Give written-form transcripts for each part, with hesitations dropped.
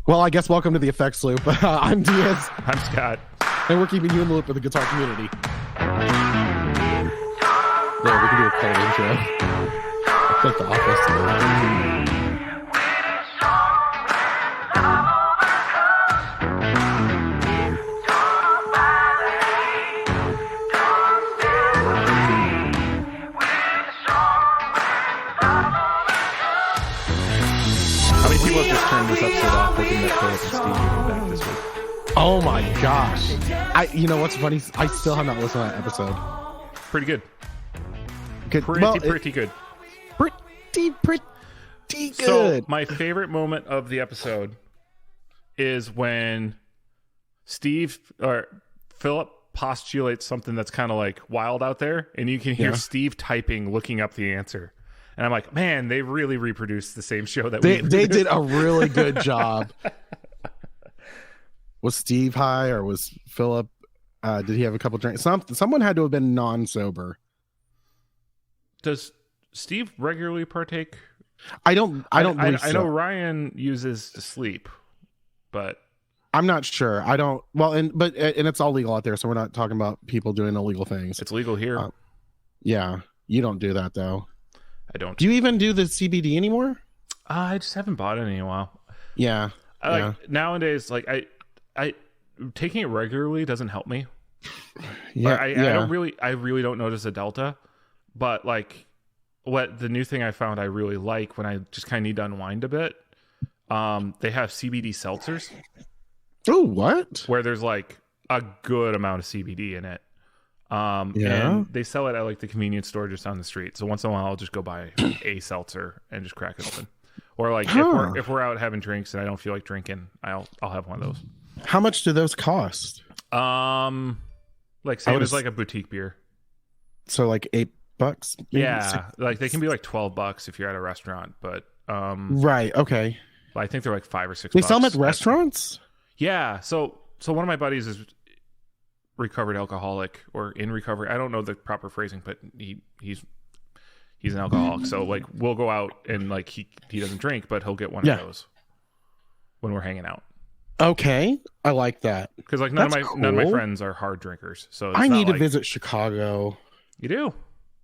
Well, I guess welcome to the effects loop. I'm Diaz. I'm Scott. And we're keeping you in the loop with the guitar community. Yeah, we can do a cold intro. I feel like the office. How many people have just turned this episode off hoping that Philip and Steve will be back this week? Oh my gosh. You know what's funny? I still have not listened to that episode. Pretty good. Good. Pretty good. Pretty good. So my favorite moment of the episode is when Philip postulates something that's kind of like wild out there, and you can hear Steve typing, looking up the answer. And I'm like, man, they really reproduced the same show that they did a really good job. Was Steve high or was Philip? Did he have a couple drinks? Someone had to have been non-sober. Does Steve regularly partake? I don't believe so. I know Ryan uses to sleep, but I'm not sure. I don't. Well, and it's all legal out there, so we're not talking about people doing illegal things. it's legal here. Yeah, you don't do that though. I don't. Do you even do the CBD anymore? I just haven't bought it in a while. Yeah. Nowadays, like I taking it regularly doesn't help me. Yeah, I really don't notice a delta. But like, what the new thing I found I really like when I just kind of need to unwind a bit, they have CBD seltzers. Oh, what? Where there's like a good amount of CBD in it. And they sell it at like the convenience store just down the street. So once in a while, I'll just go buy a seltzer and just crack it open. Or like if we're out having drinks and I don't feel like drinking, I'll have one of those. How much do those cost? Like same as like a boutique beer. So like $8. Maybe yeah, like they can be like $12 if you're at a restaurant, but right, okay. I think they're like $5 or $6. They sell them at restaurants? Yeah. So one of my buddies is recovered alcoholic or in recovery. I don't know the proper phrasing, but he's an alcoholic. So like we'll go out and like he doesn't drink, but he'll get one of those when we're hanging out. Okay, I like that because like none of my friends are hard drinkers. So I need to visit Chicago. You do,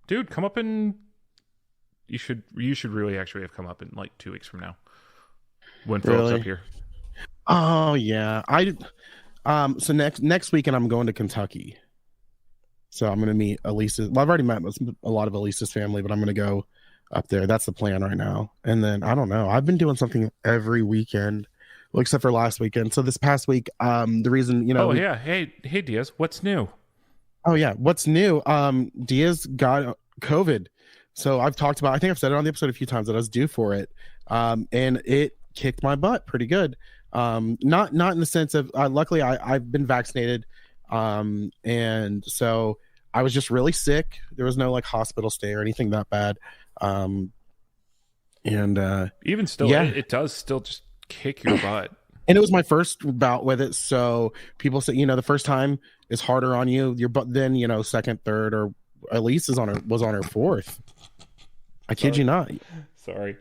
dude. Come up and you should really actually have come up in like 2 weeks from now when Phil's up here. Oh yeah, so next weekend I'm going to Kentucky. So I'm going to meet Elisa's. Well, I've already met a lot of Elisa's family, but I'm going to go up there. That's the plan right now. And then I don't know. I've been doing something every weekend, well, except for last weekend. So this past week, the reason, yeah. Hey, Diaz, what's new? Oh yeah, what's new? Diaz got COVID. So I think I've said it on the episode a few times that I was due for it. And it kicked my butt pretty good. Not in the sense of luckily I've been vaccinated, and so I was just really sick. There was no like hospital stay or anything that bad, and even still, it does still just kick your butt. And it was my first bout with it, so people say the first time is harder on you. Your butt, then second, third, or at least was on her fourth. I kid you not. Sorry.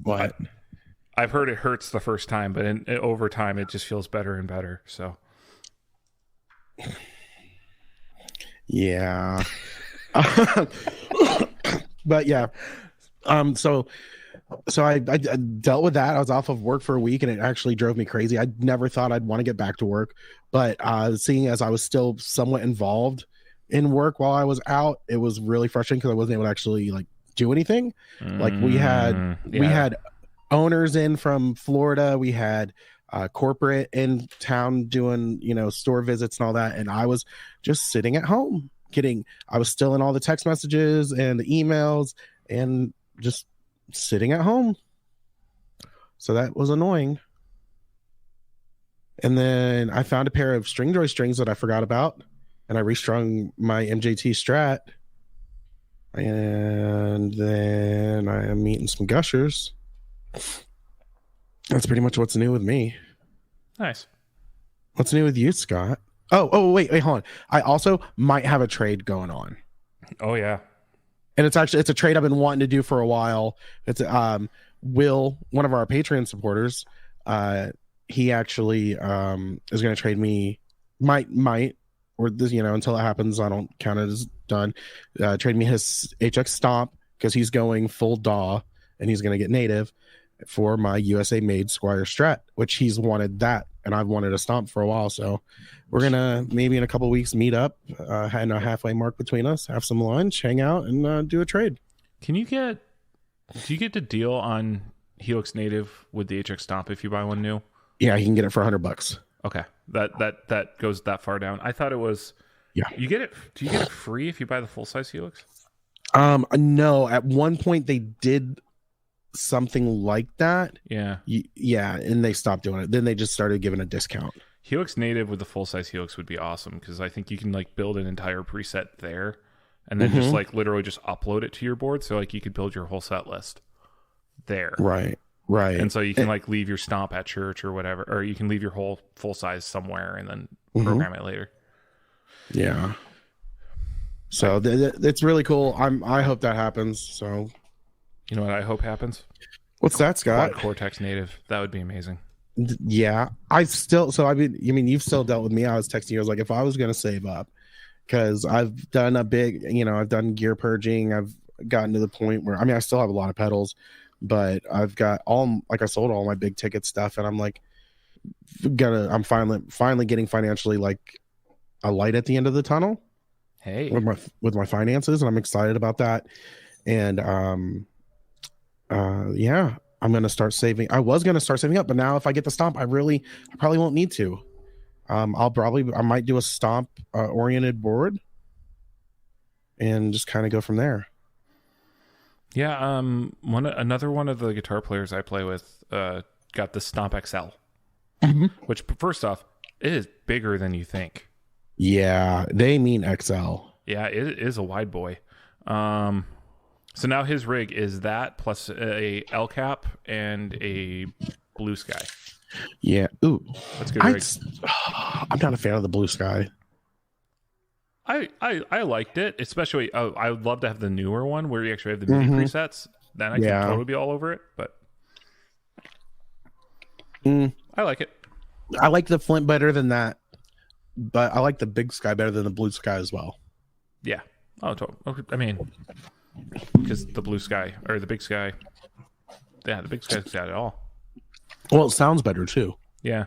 What? I've heard it hurts the first time, but over time it just feels better and better. So, yeah. But yeah, so I dealt with that. I was off of work for a week, and it actually drove me crazy. I never thought I'd want to get back to work, but seeing as I was still somewhat involved in work while I was out, it was really frustrating because I wasn't able to actually like do anything. Like we had owners in from Florida, we had corporate in town doing store visits and all that, and I was just sitting at home I was still in all the text messages and the emails and just sitting at home, so that was annoying. And then I found a pair of Stringjoy strings that I forgot about, and I restrung my MJT Strat, and then I am meeting some gushers. That's pretty much what's new with me. Nice. What's new with you, Scott? Oh, wait, hold on. I also might have a trade going on. Oh yeah. And it's a trade I've been wanting to do for a while. It's Will, one of our Patreon supporters, he actually is going to trade me, might or this, until it happens, I don't count it as done. Trade me his HX Stomp because he's going full DAW and he's going to get native for my USA made Squire Strat, which he's wanted that, and I've wanted a Stomp for a while. So we're gonna maybe in a couple weeks meet up, and a halfway mark between us, have some lunch, hang out, and do a trade. Do you get the deal on Helix Native with the HX Stomp if you buy one new? Yeah, you can get it for $100. Okay, that goes that far down. I thought it was. Yeah, you get it. Do you get it free if you buy the full size Helix? No. At one point they did something like that. Yeah, yeah, and they stopped doing it. Then they just started giving a discount. Helix Native with the full size Helix would be awesome because I think you can like build an entire preset there, and then just like literally just upload it to your board. So like you could build your whole set list there. Right. And so you can like leave your Stomp at church or whatever, or you can leave your whole full size somewhere and then program it later. Yeah. So it's really cool. I hope that happens. So, you know what I hope happens? What's that, Scott? Quad Cortex Native. That would be amazing. Yeah, you've still dealt with me. I was texting you. I was like, if I was going to save up, because I've done I've done gear purging. I've gotten to the point where, I still have a lot of pedals, but I've got I sold all my big ticket stuff, and I'm like, I'm finally getting financially like a light at the end of the tunnel. Hey, with my finances, and I'm excited about that. And yeah, I'm gonna start saving. I was gonna start saving up, but now if I get the Stomp, I probably won't need to. I might do a Stomp oriented board and just kind of go from there. Yeah, another one of the guitar players I play with got the Stomp XL, which first off, it is bigger than you think. Yeah, they mean XL. Yeah, it is a wide boy. So now his rig is that plus a L cap and a Blue Sky. Yeah, ooh, that's good rig. I'm not a fan of the Blue Sky. I liked it, especially. I would love to have the newer one where you actually have the MIDI presets. Then I can totally be all over it. But I like it. I like the Flint better than that, but I like the Big Sky better than the Blue Sky as well. Yeah. I mean, because the Blue Sky or the Big Sky, the Big Sky's got it all. Well, it sounds better too. Yeah.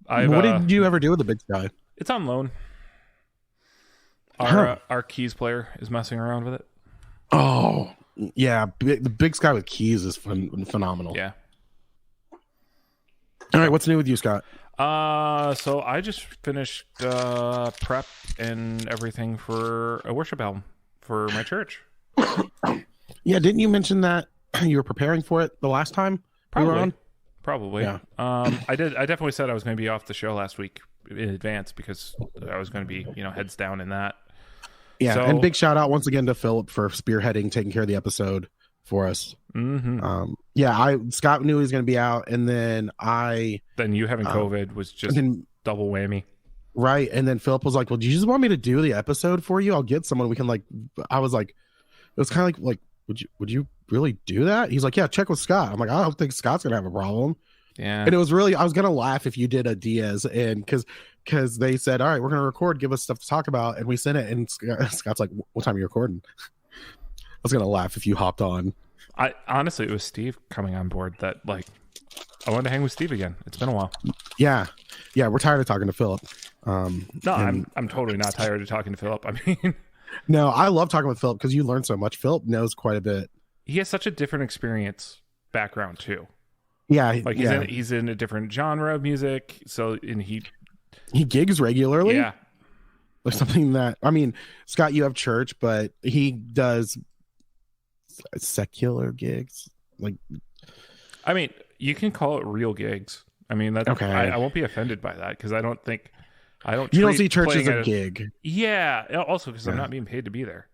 What did you ever do with the Big Sky? It's on loan. Our keys player is messing around with it. Oh, yeah. The Big Sky with keys is phenomenal. Yeah. All right. What's new with you, Scott? So I just finished prep and everything for a worship album for my church. Yeah. Didn't you mention that you were preparing for it the last time we were on? Probably. Yeah. I did. I definitely said I was going to be off the show last week in advance because I was going to be, heads down in that. Yeah, so, and big shout out once again to Philip for spearheading, taking care of the episode for us. Scott knew he was going to be out, and then you having COVID was just double whammy, right? And then Philip was like, "Well, do you just want me to do the episode for you? I'll get someone we can like." I was like, it was kind of like, would you really do that? He's like, "Yeah, check with Scott." I'm like, I don't think Scott's going to have a problem. Yeah, and it was really, I was going to laugh if you did a Diaz, and because they said, all right, we're going to record, give us stuff to talk about, and we sent it, and Scott's like, what time are you recording? I was going to laugh if you hopped on. Honestly, it was Steve coming on board that I wanted to hang with Steve again. It's been a while. Yeah, we're tired of talking to Philip. I'm totally not tired of talking to Philip. I mean, no, I love talking with Philip because you learn so much. Philip knows quite a bit. He has such a different experience background too. Yeah, he's in a different genre of music. So he gigs regularly. Yeah. Like something that, Scott, you have church, but he does secular gigs. You can call it real gigs. That's okay. I won't be offended by that because I don't. You don't see church as a gig. Yeah. Also because I'm not being paid to be there.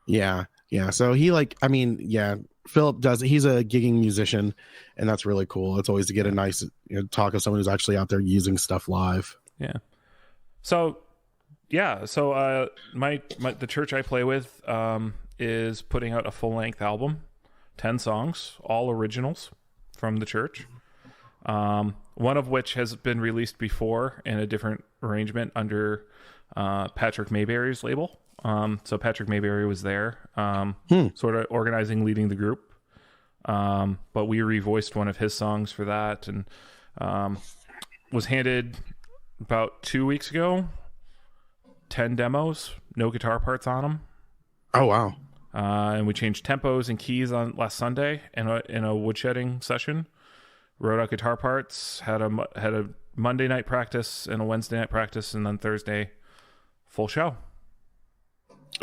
Yeah. So he Philip does. He's a gigging musician, and that's really cool. It's always to get a nice talk of someone who's actually out there using stuff live. Yeah. So the church I play with is putting out a full length album, 10 songs, all originals from the church. One of which has been released before in a different arrangement under Patrick Mayberry's label. So Patrick Mayberry was there, sort of organizing, leading the group. But we revoiced one of his songs for that, and was handed about 2 weeks ago 10 demos, no guitar parts on them. Oh wow. And we changed tempos and keys on last Sunday in a woodshedding session. Wrote out guitar parts, had a Monday night practice and a Wednesday night practice, and then Thursday full show.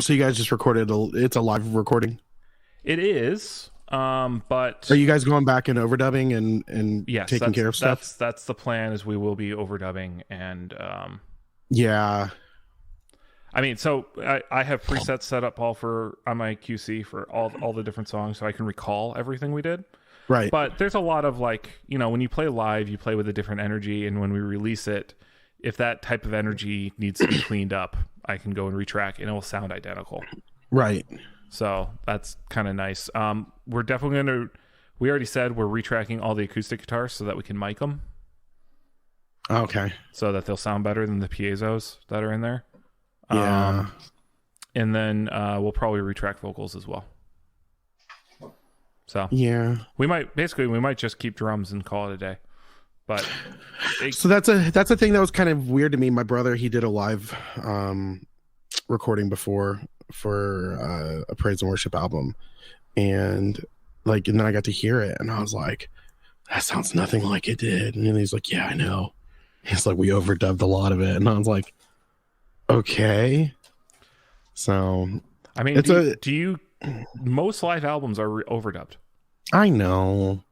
So you guys just recorded it's a live recording? It is. But are you guys going back and overdubbing and yes, taking care of stuff? That's the plan, is we will be overdubbing and yeah. I mean, so I have presets set up all on my QC for all the different songs, so I can recall everything we did. Right. But there's a lot of when you play live, you play with a different energy, and when we release it, if that type of energy needs to be cleaned up, I can go and retrack and it will sound identical. Right. So that's kind of nice. We're definitely we already said we're retracking all the acoustic guitars so that we can mic them. Okay. So that they'll sound better than the piezos that are in there. Yeah. And then we'll probably retract vocals as well. So yeah, we might just keep drums and call it a day. But so that's a thing that was kind of weird to me. My brother, he did a live recording before for a praise and worship album, and then I got to hear it, and I was like, that sounds nothing like it did. And he's like, yeah, I know. He's like, we overdubbed a lot of it, and I was like, okay. So I mean, do you most live albums are overdubbed? I know.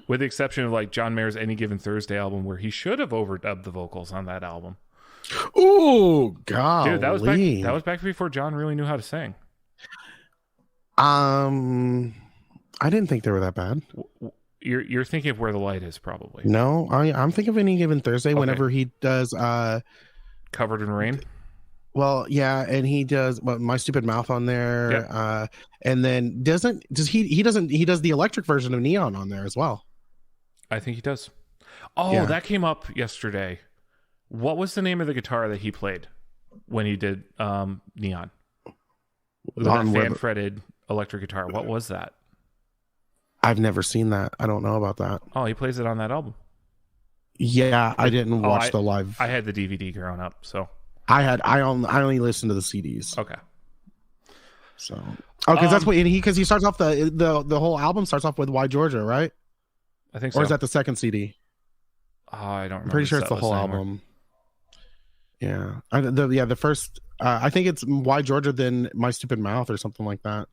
With the exception of John Mayer's Any Given Thursday album, where he should have overdubbed the vocals on that album. Oh God, dude, that was back before John really knew how to sing. I didn't think they were that bad. You're thinking of Where the Light Is, probably. No, I'm thinking of Any Given Thursday. Okay. Whenever he does Covered in Rain. Well, yeah, and he does My Stupid Mouth on there. Yep. And then he does the electric version of Neon on there as well. I think he does. Oh, yeah. That came up yesterday. What was the name of the guitar that he played when he did Neon? That fan-fretted electric guitar. What was that? I've never seen that. I don't know about that. Oh, he plays it on that album. Yeah, I didn't watch the live. I had the DVD growing up, so I only listened to the CDs. Okay. So because that's what he starts off the whole album starts off with Why Georgia, right? I think so. Or is that the second CD? I don't remember. I'm pretty sure it's the whole album. Yeah. The first I think it's Why Georgia, then My Stupid Mouth or something like that.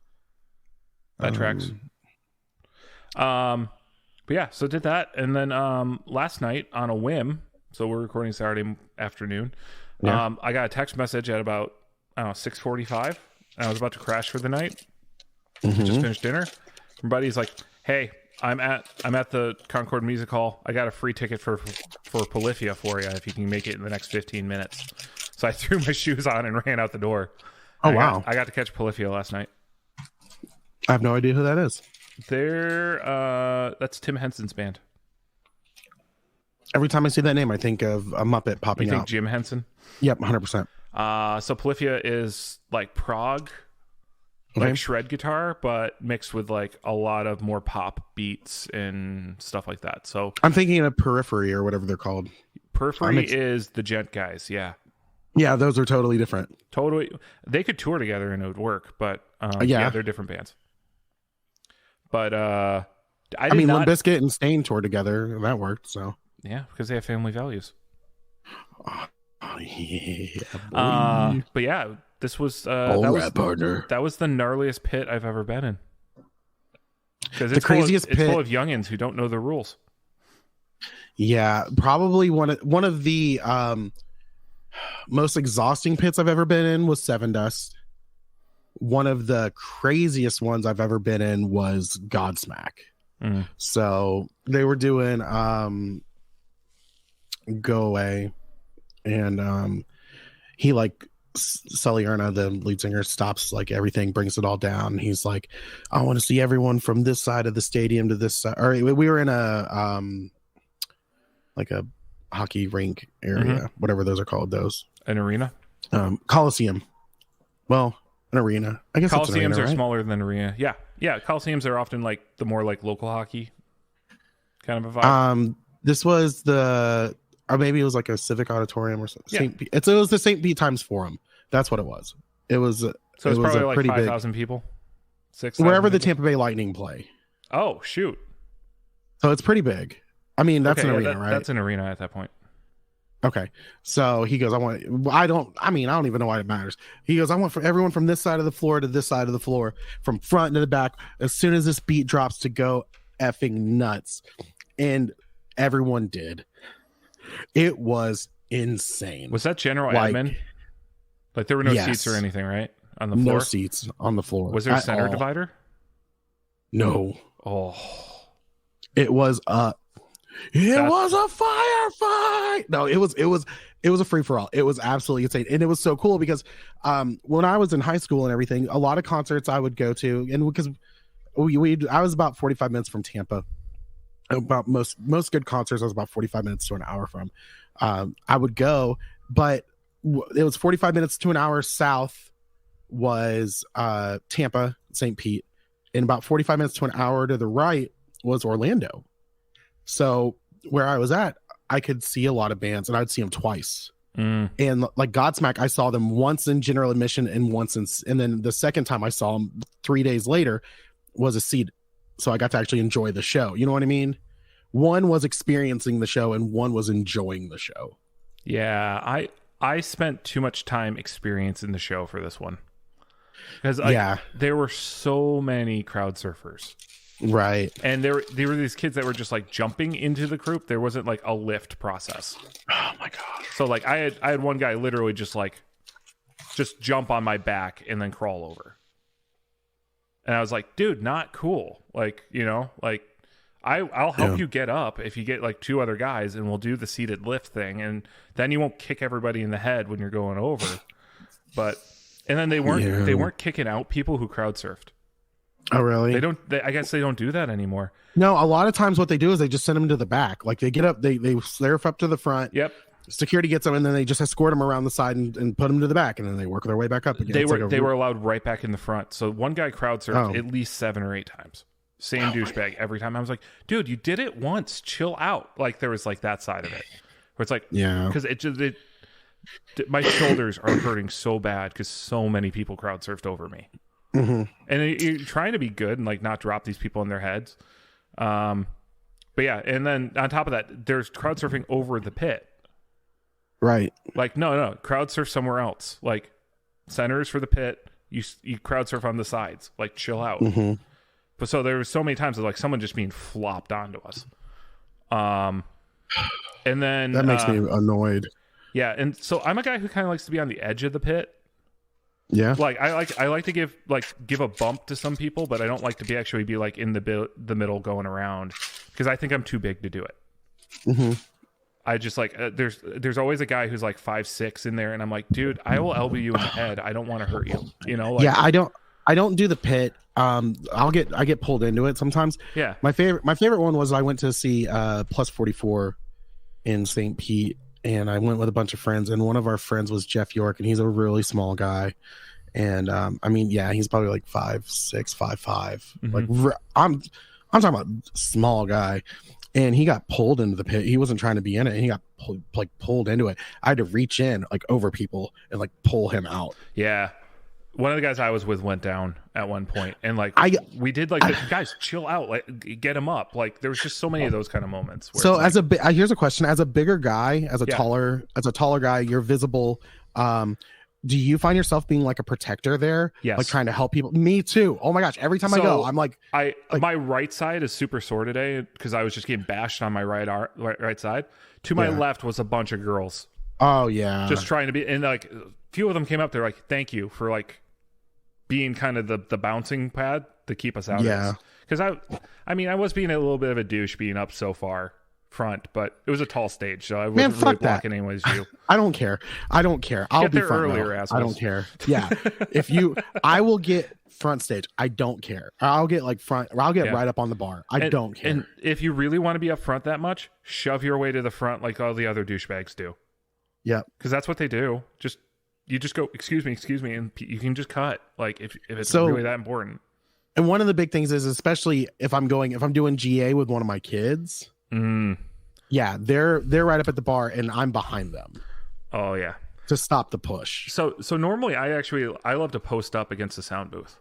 That tracks. But yeah, so did that, and then last night on a whim, so we're recording Saturday afternoon. Yeah. I got a text message at about 6:45, and I was about to crash for the night. Mm-hmm. Just finished dinner. My buddy's like, "Hey, I'm at the Concord Music Hall. I got a free ticket for Polyphia for you if you can make it in the next 15 minutes." So I threw my shoes on and ran out the door. Oh wow! I got to catch Polyphia last night. I have no idea who that is. That's Tim Henson's band. Every time I see that name, I think of a Muppet popping out. You think Jim Henson? Yep, 100%. So Polyphia is like prog, like shred guitar, but mixed with a lot of more pop beats and stuff like that. So I'm thinking of Periphery or whatever they're called. Periphery is the Gent guys, yeah. Yeah, those are totally different. Totally, they could tour together and it would work, but yeah, they're different bands. But I mean, Limp Bizkit and Staind toured together, and that worked. So yeah, because they have family values. Oh yeah, boy. But yeah, this was partner. That was the gnarliest pit I've ever been in. Because it's full of youngins who don't know the rules. Yeah, probably one of the most exhausting pits I've ever been in was Seven Dust. One of the craziest ones I've ever been in was Godsmack. Mm. So they were doing Go Away, and he Sullierna, the lead singer, stops like everything, brings it all down. He's like, I want to see everyone from this side of the stadium to this side. Or we were in a like a hockey rink area, whatever those are called. Those an arena, Coliseum. Well, an arena. I guess Coliseums arena, are right? smaller than arena. Yeah. Coliseums are often like the more like local hockey kind of a vibe. This was or maybe it was like a civic auditorium or something. Yeah. It was the St. Pete Times Forum. That's what it was. It was. So it's probably like pretty 5,000 people. 6,000 wherever the people? Tampa Bay Lightning play. Oh shoot! So it's pretty big. I mean, that's an arena, right? That's an arena at that point. Okay. So he goes, I don't even know why it matters. He goes, I want for everyone from this side of the floor to this side of the floor, from front to the back, as soon as this beat drops, to go effing nuts. And everyone did. It was insane. Was that general admin? Like there were no seats or anything, right? On the floor? No seats on the floor. Was there a center divider? No. Oh. It was a firefight. No, it was a free for all. It was absolutely insane. And it was so cool because when I was in high school and everything, a lot of concerts I would go to, and because I was about 45 minutes from Tampa. About most good concerts I was about 45 minutes to an hour from. I would go, but it was 45 minutes to an hour south was Tampa, St. Pete, and about 45 minutes to an hour to the right was Orlando. So where I was at, I could see a lot of bands, and I'd see them twice. And like Godsmack, I saw them once in general admission and then the second time I saw them 3 days later was a seat. So I got to actually enjoy the show. You know what I mean? One was experiencing the show and one was enjoying the show. Yeah, I spent too much time experiencing the show for this one. Because there were so many crowd surfers. Right. And there were these kids that were just like jumping into the group. There wasn't like a lift process. Oh my God. So like I had one guy literally just jump on my back and then crawl over. And I was like, dude, not cool. Like, you know, like I'll help you get up if you get like two other guys, and we'll do the seated lift thing, and then you won't kick everybody in the head when you're going over. And then they weren't kicking out people who crowd surfed. Oh really? I guess they don't do that anymore. No, a lot of times what they do is they just send them to the back. Like they get up, they surf up to the front. Yep. Security gets them, and then they just escort them around the side and put them to the back, and then they work their way back up again. They were allowed right back in the front. So one guy crowd surfed at least 7 or 8 times. Same douchebag every time. I was like, dude, you did it once. Chill out. Like there was like that side of it where it's like, because my shoulders are hurting so bad because so many people crowd surfed over me. And you're trying to be good and like not drop these people in their heads. But yeah, and then on top of that, there's crowd surfing over the pit. Right. Like no, crowd surf somewhere else. Like centers for the pit. You crowd surf on the sides. Like chill out. But so there were so many times of like someone just being flopped onto us. And then that makes me annoyed. Yeah, and so I'm a guy who kind of likes to be on the edge of the pit. Yeah. Like I like to give a bump to some people, but I don't like to actually be like in the middle going around because I think I'm too big to do it. I just like there's always a guy who's like 5'6" in there, and I'm like, dude, I will elbow you in the head. I don't want to hurt you. You know? Like, yeah, I don't do the pit. I get pulled into it sometimes. Yeah. My favorite one was I went to see Plus 44 in St. Pete, and I went with a bunch of friends, and one of our friends was Jeff York, and he's a really small guy. And I mean, yeah, he's probably like 5'6", 5'5". Like I'm talking about small guy. And he got pulled into the pit. He wasn't trying to be in it, and he got pulled into it. I had to reach in like over people and like pull him out. Yeah. One of the guys I was with went down at one point, and like we did like guys chill out, like get him up. Like there was just so many of those kind of moments. Where so here's a question: as a bigger guy, as a taller guy, you're visible. Do you find yourself being like a protector there? Yes. Like trying to help people? Me too. Oh my gosh. Every time I go, I'm like my right side is super sore today because I was just getting bashed on my right side. To my left was a bunch of girls. Oh yeah. Just trying to be, and like a few of them came up. They're like, thank you for like being kind of the bouncing pad to keep us out. Yeah. Because I mean, I was being a little bit of a douche being up so far front, but it was a tall stage, so I Man, wasn't really fuck that. blocking anyone's view. I don't care. I'll Get be there front earlier, row. assholes. I don't care. Yeah. I will get front stage. I don't care. I'll get like front, or I'll get right up on the bar. I don't care. And if you really want to be up front that much, shove your way to the front like all the other douchebags do. Yeah. Because that's what they do. You just go, excuse me, and you can just cut. Like if it's really that important. And one of the big things is, especially if I'm doing GA with one of my kids. Yeah, they're right up at the bar and I'm behind them. Oh yeah. To stop the push. So normally I love to post up against the sound booth.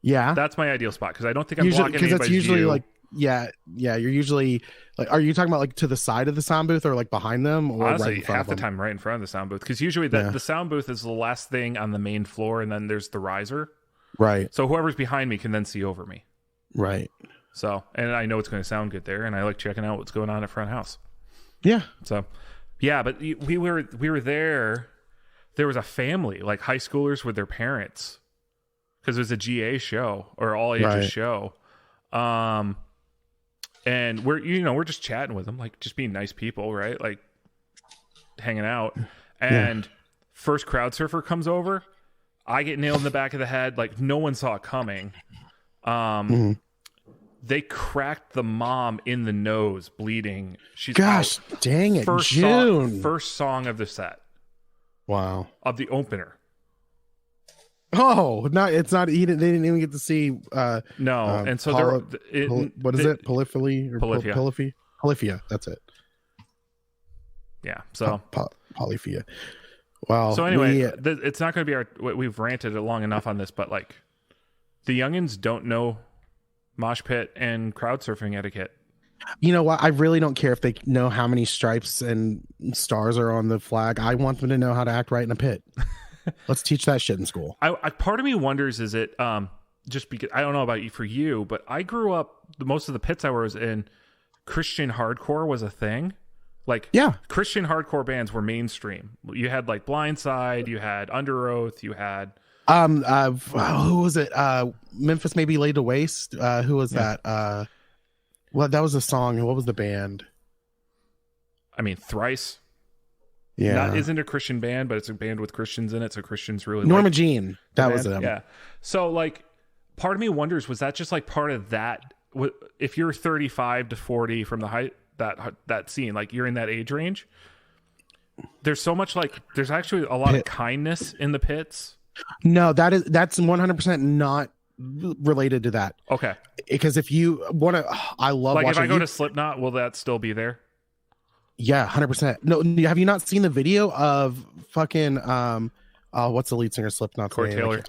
Yeah. That's my ideal spot because I don't think I'm blocking anybody's view. Because that's usually like you're usually like, are you talking about like to the side of the sound booth or like behind them? Or honestly, right half the time right in front of the sound booth, because usually the sound booth is the last thing on the main floor, and then there's the riser. Right. So whoever's behind me can then see over me. Right. So, and I know it's going to sound good there, and I like checking out what's going on at front house. Yeah. So, yeah, but we were there. There was a family, like high schoolers with their parents, because it was a GA show or all ages show. And we're just chatting with them, like just being nice people, right? Like hanging out. And first crowd surfer comes over. I get nailed in the back of the head. Like no one saw it coming. They cracked the mom in the nose, bleeding. She's gosh, out. Dang it, June. First song of the set. Wow. Of the opener. Oh, it's not. They didn't even get to see. No, and so what is it? Polyphily or Polyphia. Polyphia. That's it. Yeah. So Polyphia. Wow. So anyway, it's not going to be we've ranted long enough on this, but like the youngins don't know mosh pit and crowd surfing etiquette. You know what? I really don't care if they know how many stripes and stars are on the flag. I want them to know how to act right in a pit. Let's teach that shit in school. I part of me wonders, is it just because I don't know about you, but I grew up, most of the pits I was in, Christian hardcore was a thing. Like, yeah, Christian hardcore bands were mainstream. You had like Blindside, you had Under Oath, you had who was it? Memphis Maybe Laid to Waste. Who was that? Well, that was a song. What was the band? I mean, Thrice. Yeah, isn't a Christian band, but it's a band with Christians in it, so Christians really Norma Jean. That was them. Yeah. So like, part of me wonders, was that just like part of that? If you're 35 to 40 from the height that scene, like you're in that age range, there's so much like there's actually a lot of kindness in the pits. No, that's 100% not related to that. Okay, because if you want to, I love like watching. If I go to Slipknot, will that still be there? Yeah, 100%. No, have you not seen the video of fucking what's the lead singer Slipknot's Corey name? Taylor.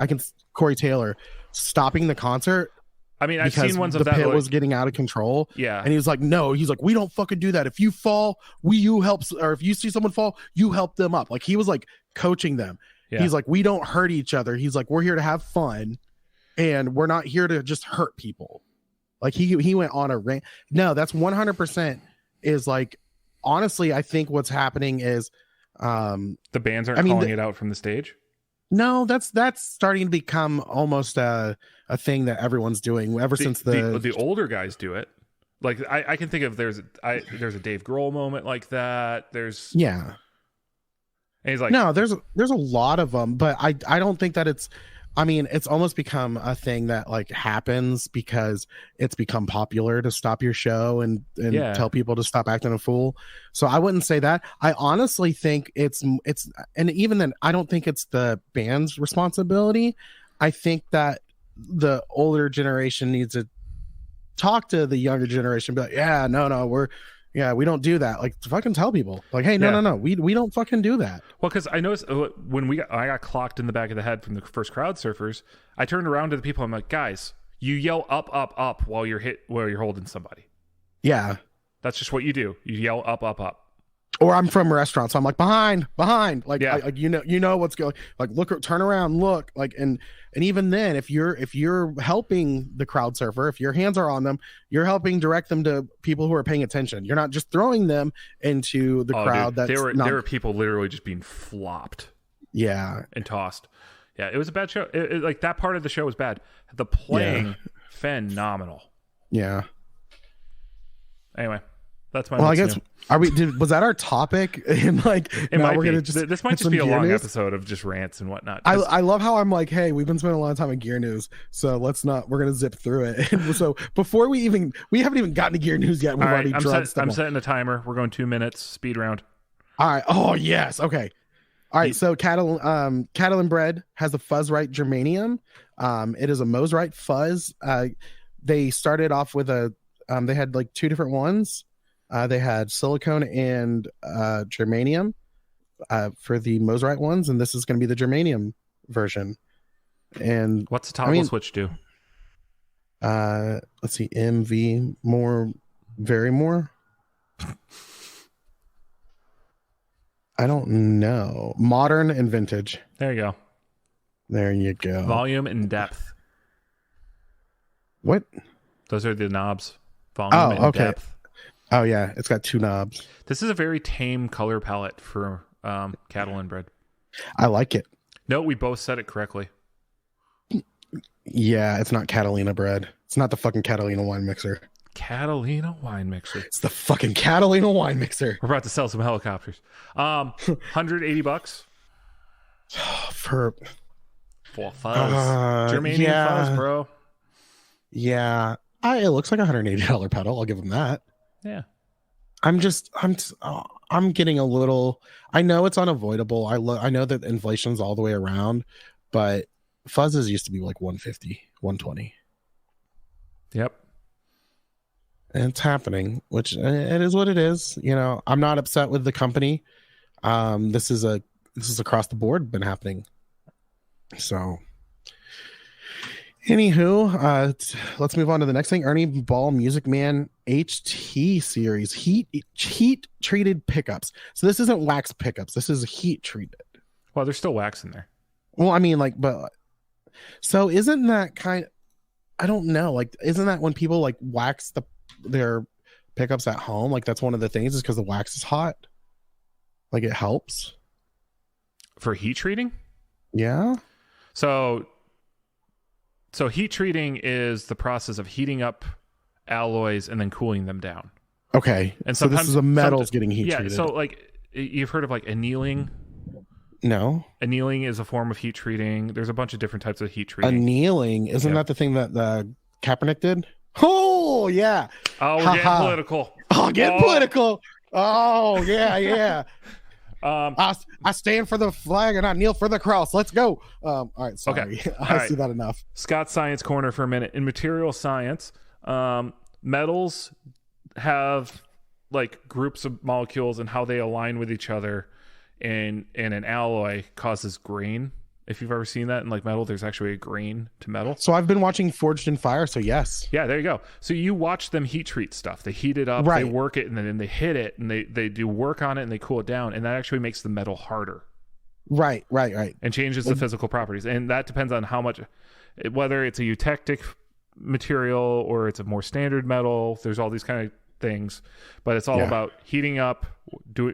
Corey Taylor stopping the concert. I mean, I've seen ones of the that. The pit was getting out of control. Yeah. And he was like, no, he's like, we don't fucking do that. If you fall, you help, or if you see someone fall, you help them up. Like he was like coaching them. Yeah. He's like, we don't hurt each other. He's like, we're here to have fun and we're not here to just hurt people. Like he went on a rant. No, that's 100% is like, honestly, I think what's happening is the bands aren't calling it out from the stage. No, that's starting to become almost a thing that everyone's doing ever since the older guys do it. Like I can think of there's a Dave Grohl moment like that. There's and he's like, no, there's a lot of them, but I don't think that it's. I mean, it's almost become a thing that like happens because it's become popular to stop your show and tell people to stop acting a fool. So I wouldn't say that. I honestly think it's, and even then I don't think it's the band's responsibility. I think that the older generation needs to talk to the younger generation, be like, yeah, no, we don't do that. Like, fucking tell people, like, hey, no, we don't fucking do that. Well, because I noticed when I got clocked in the back of the head from the first crowd surfers, I turned around to the people. I'm like, guys, you yell up, up, up while you're holding somebody. Yeah, that's just what you do. You yell up, up, up. Or I'm from a restaurant, so I'm like behind. Like, yeah. You know what's going. Like, look, turn around, look. Like, and even then, if you're helping the crowd surfer, if your hands are on them, you're helping direct them to people who are paying attention. You're not just throwing them into the crowd. Dude, there were people literally just being flopped. Yeah, and tossed. Yeah, it was a bad show. Like that part of the show was bad. The playing phenomenal. Yeah. Anyway. That's my. Well, I guess was that our topic? And like now we're gonna just this might just be a long episode of just rants and whatnot. I love how I'm like, hey, we've been spending a lot of time on gear news, so we're gonna zip through it. And so before we haven't even gotten to gear news yet. We've already dropped stuff. I'm setting a timer. We're going 2 minutes speed round. All right. Oh yes. Okay. All right. So Cattle and Bread has a Fuzzrite Germanium. It is a Mosrite fuzz. They started off with they had like 2 different ones. They had silicone and germanium for the Mosrite ones, and this is going to be the germanium version. And what's the toggle switch do? Let's see, MV more, very more. I don't know. Modern and vintage. There you go. There you go. Volume and depth. What? Those are the knobs. Volume and depth. Oh yeah, it's got 2 knobs. This is a very tame color palette for Cattle and Bread. I like it. No, we both said it correctly. Yeah, it's not Catalina bread. It's not the fucking Catalina wine mixer. Catalina wine mixer. It's the fucking Catalina wine mixer. We're about to sell some helicopters. $180 for fuzz. Germanium fuzz, bro. Yeah, it looks like $180 pedal. I'll give them that. Yeah. I'm getting a little. I know it's unavoidable. I know that inflation's all the way around, but fuzzes used to be like 150, 120. Yep. And it's happening, which it is what it is. You know, I'm not upset with the company. This is across the board been happening. So, anywho, let's move on to the next thing. Ernie Ball Music Man HT series heat treated pickups. So this isn't wax pickups. This is heat treated. Well, there's still wax in there. Well, I mean, like, but so isn't that kind? I don't know. Like, isn't that when people like wax their pickups at home? Like, that's one of the things is because the wax is hot. Like, it helps for heat treating. Yeah. So heat treating is the process of heating up alloys and then cooling them down. Okay. And so this is the metals getting heat treated. Yeah. So like you've heard of like annealing. No. Annealing is a form of heat treating. There's a bunch of different types of heat treating. Annealing, isn't that the thing that Kaepernick did? Oh yeah. Oh, we're getting political. Oh, get political. Oh yeah, yeah. I stand for the flag and I kneel for the cross. Let's go. All right, sorry. Okay. I see that enough. Scott's Science Corner for a minute. In material science, metals have like groups of molecules and how they align with each other, and an alloy causes grain. If you've ever seen that in like metal, there's actually a grain to metal. So I've been watching Forged in Fire, so yes. Yeah, there you go. So you watch them heat treat stuff. They heat it up, They work it, and then they hit it, and they do work on it, and they cool it down, and that actually makes the metal harder. Right. And changes the physical properties. And that depends on how much, whether it's a eutectic material or it's a more standard metal. There's all these kind of things, but it's all about heating up,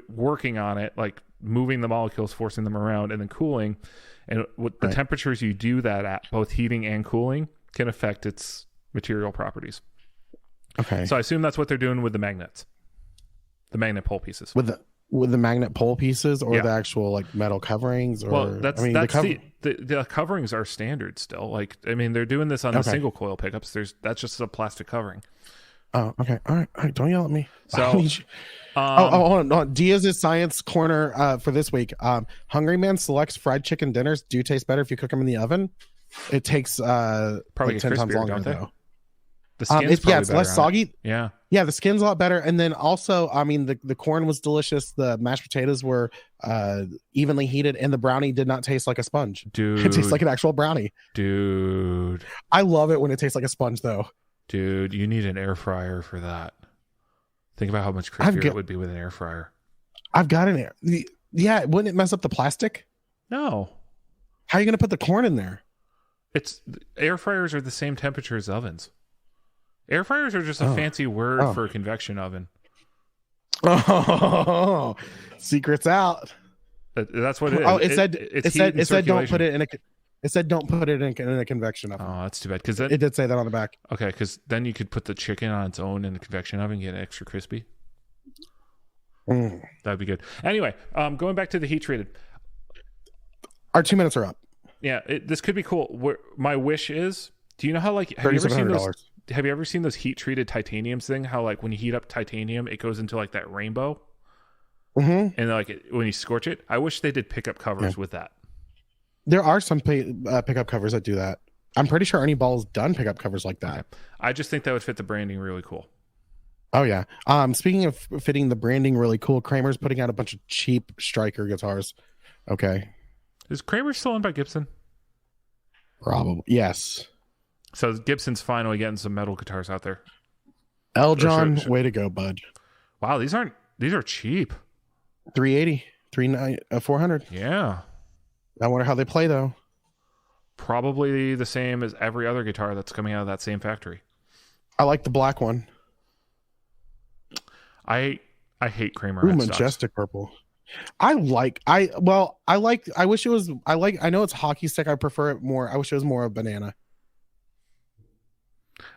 working on it, like moving the molecules, forcing them around, and then cooling. And what the temperatures you do that at, both heating and cooling, can affect its material properties. Okay. So I assume that's what they're doing with the magnets, the magnet pole pieces. With the magnet pole pieces, or the actual like metal coverings, or the coverings are standard still. Like, I mean, they're doing this on the single coil pickups. That's just a plastic covering. Oh, okay. All right. Don't yell at me. So, hold on. Diaz's Science Corner for this week. Hungry Man selects fried chicken dinners do taste better if you cook them in the oven. It takes probably like 10 times longer though. The skin's it's less soggy. Yeah, the skin's a lot better. And then also, I mean, the corn was delicious. The mashed potatoes were evenly heated, and the brownie did not taste like a sponge. Dude, it tastes like an actual brownie. Dude, I love it when it tastes like a sponge, though. Dude, you need an air fryer for that. Think about how much crispier it would be with an air fryer. I've got an air. Yeah, wouldn't it mess up the plastic? No. How are you going to put the corn in there? Air fryers are the same temperature as ovens. Air fryers are just a fancy word for a convection oven. Oh, secrets out. That's what it is. Oh, it said don't put it in a. It said don't put it in a convection oven. Oh, that's too bad. Because it did say that on the back. Okay, because then you could put the chicken on its own in the convection oven and get it extra crispy. That'd be good. Anyway, going back to the heat treated. Our 2 minutes are up. Yeah, this could be cool. My wish is, do you know how like have you ever seen those? Have you ever seen those heat treated titaniums thing? How like when you heat up titanium, it goes into like that rainbow, and like when you scorch it. I wish they did pickup covers with that. There are some pickup covers that do that. I'm pretty sure Ernie Ball's done pickup covers like that. Okay. I just think that would fit the branding really cool. Oh yeah. Speaking of fitting the branding really cool, Kramer's putting out a bunch of cheap Striker guitars. Okay. Is Kramer still owned by Gibson? Probably. Yes. So Gibson's finally getting some metal guitars out there. Eljon, way to go, bud. Wow, these are cheap. 380, 400. Yeah. I wonder how they play though. Probably the same as every other guitar that's coming out of that same factory. I like the black one. I hate Kramer. Ooh, majestic purple. I wish it was, I know it's hockey stick. I prefer it more. I wish it was more of banana.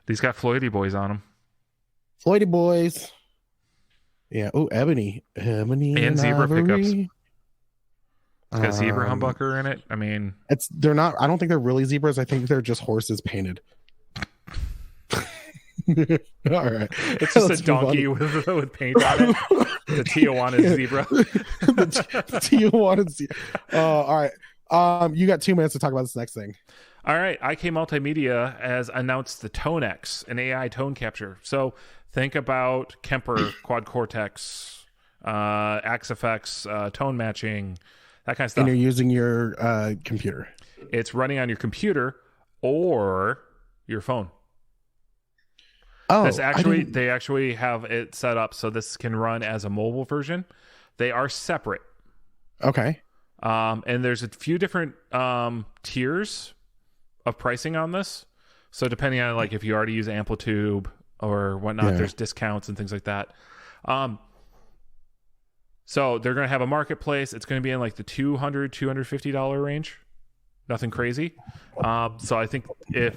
These got Floydy boys on them. Floydy boys. Yeah. Oh, ebony and zebra ivory. Pickups. It's got a zebra humbucker in it. I mean, they're not. I don't think they're really zebras. I think they're just horses painted. All right, it's just a donkey with paint on it. The Tijuana zebra. the Tijuana zebra. All right. You got 2 minutes to talk about this next thing. All right. IK Multimedia has announced the Tone X, an AI tone capture. So think about Kemper, Quad Cortex, Axe Effects, tone matching, that kind of stuff. And you're using your computer. It's running on your computer or your phone. Oh, they actually have it set up so this can run as a mobile version. They are separate. Okay. And there's a few different tiers of pricing on this. So depending on like if you already use Amplitube or whatnot, there's discounts and things like that. So they're going to have a marketplace. It's going to be in like the $200-$250 range. Nothing crazy. So I think if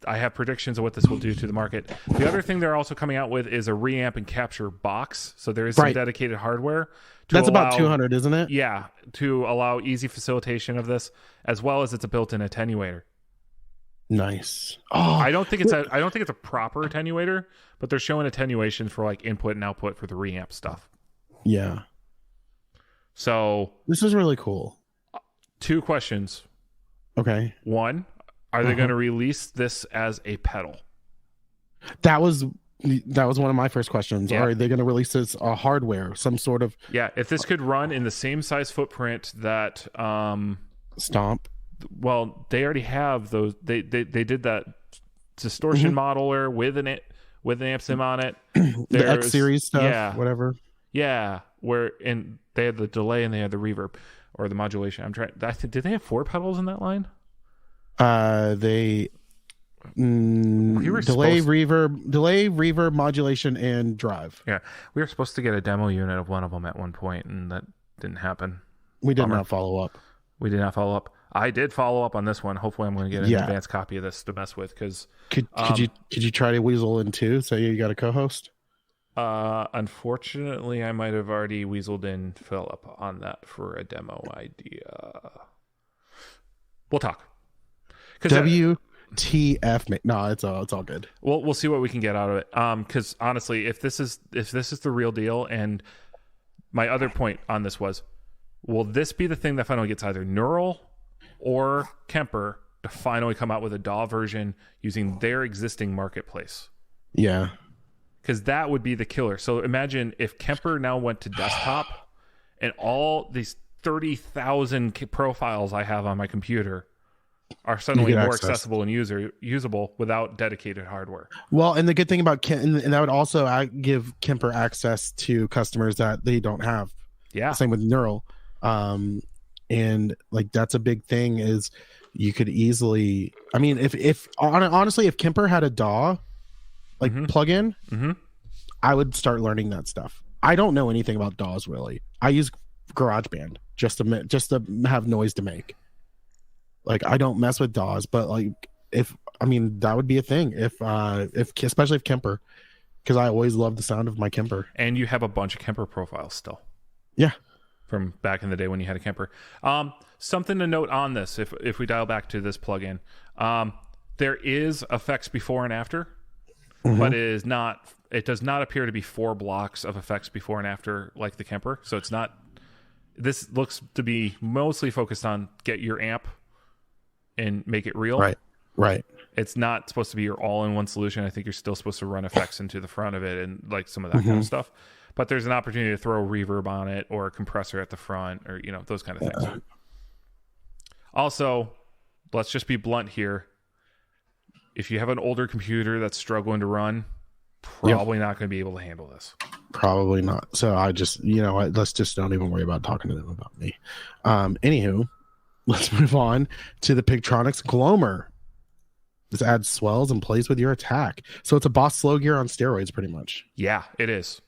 I have predictions of what this will do to the market. The other thing they're also coming out with is a reamp and capture box. So there is some dedicated hardware. That's about 200, isn't it? Yeah, to allow easy facilitation of this, as well as it's a built-in attenuator. Nice. Oh, I don't think it's a proper attenuator, but they're showing attenuation for like input and output for the reamp stuff. Yeah. So this is really cool. 2 questions. Okay. 1, are they going to release this as a pedal? That was one of my first questions. Yeah. Are they going to release this hardware, some sort of? Yeah, if this could run in the same size footprint that Stomp. Well, they already have those. They did that distortion modeler with an amp sim on it. The X series stuff, whatever. Yeah, and they had the delay and they had the reverb or the modulation. Did they have 4 pedals in that line? Delay, reverb, modulation, and drive. Yeah, we were supposed to get a demo unit of one of them at one point, and that didn't happen. We did not follow up. We did not follow up. I did follow up on this one. Hopefully, I'm going to get an advanced copy of this to mess with. Because could you try to weasel in too? So you got a co-host. Unfortunately, I might have already weaseled in Philip on that for a demo idea. We'll talk. WTF? No, it's all good. We'll see what we can get out of it. Because honestly, if this is the real deal, and my other point on this was, will this be the thing that finally gets either Neural or Kemper to finally come out with a DAW version using their existing marketplace? Yeah. Because that would be the killer. So imagine if Kemper now went to desktop and all these 30,000 profiles I have on my computer are suddenly more accessible and usable without dedicated hardware. Well, and the good thing about and that would also give Kemper access to customers that they don't have. Yeah. Same with Neural. And like that's a big thing is you could easily, I mean, if honestly, if Kemper had a DAW like plugin, I would start learning that stuff. I don't know anything about DAWs really. I use GarageBand just to have noise to make. Like I don't mess with DAWs, but like that would be a thing if especially if Kemper because I always loved the sound of my Kemper. And you have a bunch of Kemper profiles still. Yeah. From back in the day when you had a Kemper. Something to note on this, if we dial back to this plugin, there is effects before and after, but it does not appear to be 4 blocks of effects before and after like the Kemper. So it's not. This looks to be mostly focused on get your amp and make it real. Right. It's not supposed to be your all-in-one solution. I think you're still supposed to run effects into the front of it and like some of that kind of stuff. But there's an opportunity to throw reverb on it or a compressor at the front or, those kind of things. Also, let's just be blunt here. If you have an older computer that's struggling to run, probably not going to be able to handle this. Probably not. So I just, let's just don't even worry about talking to them about me. Anywho, let's move on to the Pigtronics Glomer. This adds swells and plays with your attack. So it's a Boss Slow Gear on steroids, pretty much. Yeah, it is.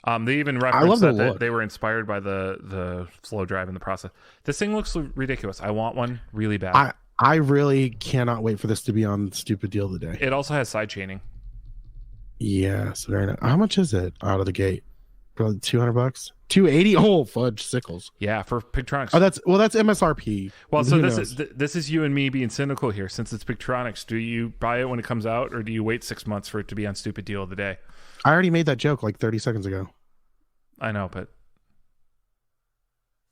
They even referenced that they were inspired by the slow drive in the process. This thing looks ridiculous. I want one really bad. I really cannot wait for this to be on Stupid Deal of the Day. It also has side chaining. Yes, very nice. How much is it out of the gate? Probably $200. $280. Oh, fudge sickles. Yeah, for Pigtronics. Oh, that's MSRP. Well, so this is you and me being cynical here. Since it's Pigtronics, do you buy it when it comes out, or do you wait 6 months for it to be on Stupid Deal of the Day? I already made that joke like 30 seconds ago. I know, but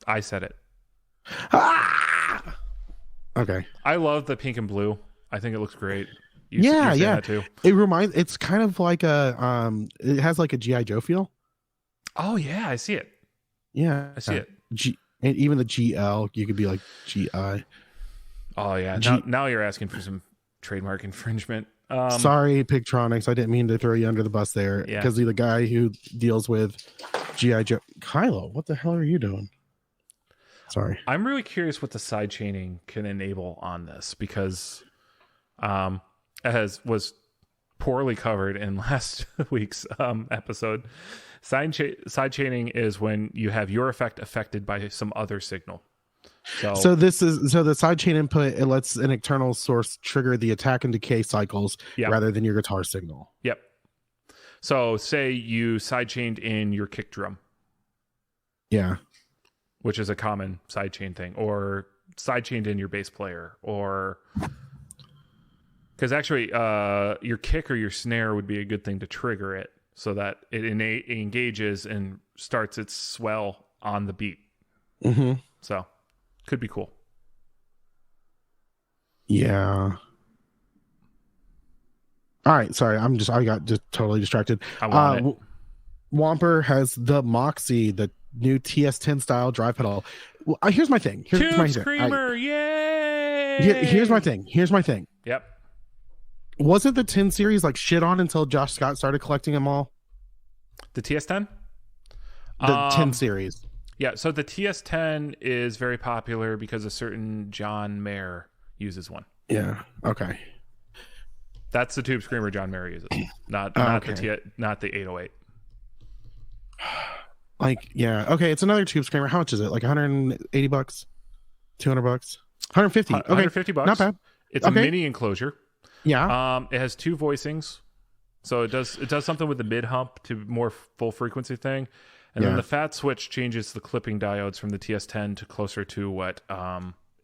I said it. Okay. I love the pink and blue. I think it looks great. Yeah. That too. It's kind of like it has like a G.I. Joe feel. Oh yeah, I see it. Yeah, I see it. And even the GL, you could be like GI. Oh yeah. Now you're asking for some trademark infringement. Sorry, Pigtronics. I didn't mean to throw you under the bus there. Yeah. Because you're the guy who deals with GI Joe. Kylo, what the hell are you doing? Sorry. I'm really curious what the side chaining can enable on this because, as was poorly covered in last week's episode. Side chaining is when you have your effect affected by some other signal. So the side chain input, it lets an external source trigger the attack and decay cycles rather than your guitar signal. Yep. So say you side chained in your kick drum. Yeah. Which is a common side chain thing, or side chained in your bass player, or because actually your kick or your snare would be a good thing to trigger it so that it engages and starts its swell on the beat. Mm-hmm. So could be cool. Yeah. All right. Sorry. I got just totally distracted. I want it. Whomper has the Moxie, the new TS10 style drive pedal. Well, here's my thing. Screamer, yay! Here's my thing. Yep. Wasn't the 10 series like shit on until Josh Scott started collecting them all? The TS10? The 10 series. Yeah, so the TS10 is very popular because a certain John Mayer uses one. Yeah. Okay. That's the Tube Screamer John Mayer uses, not the 808. Like, yeah. Okay, it's another Tube Screamer. How much is it? Like $180? $200? $150. Okay. $150. Not bad. It's a mini enclosure. Yeah. It has 2 voicings. So it does something with the mid hump to more full frequency thing. And then the fat switch changes the clipping diodes from the TS10 to closer to what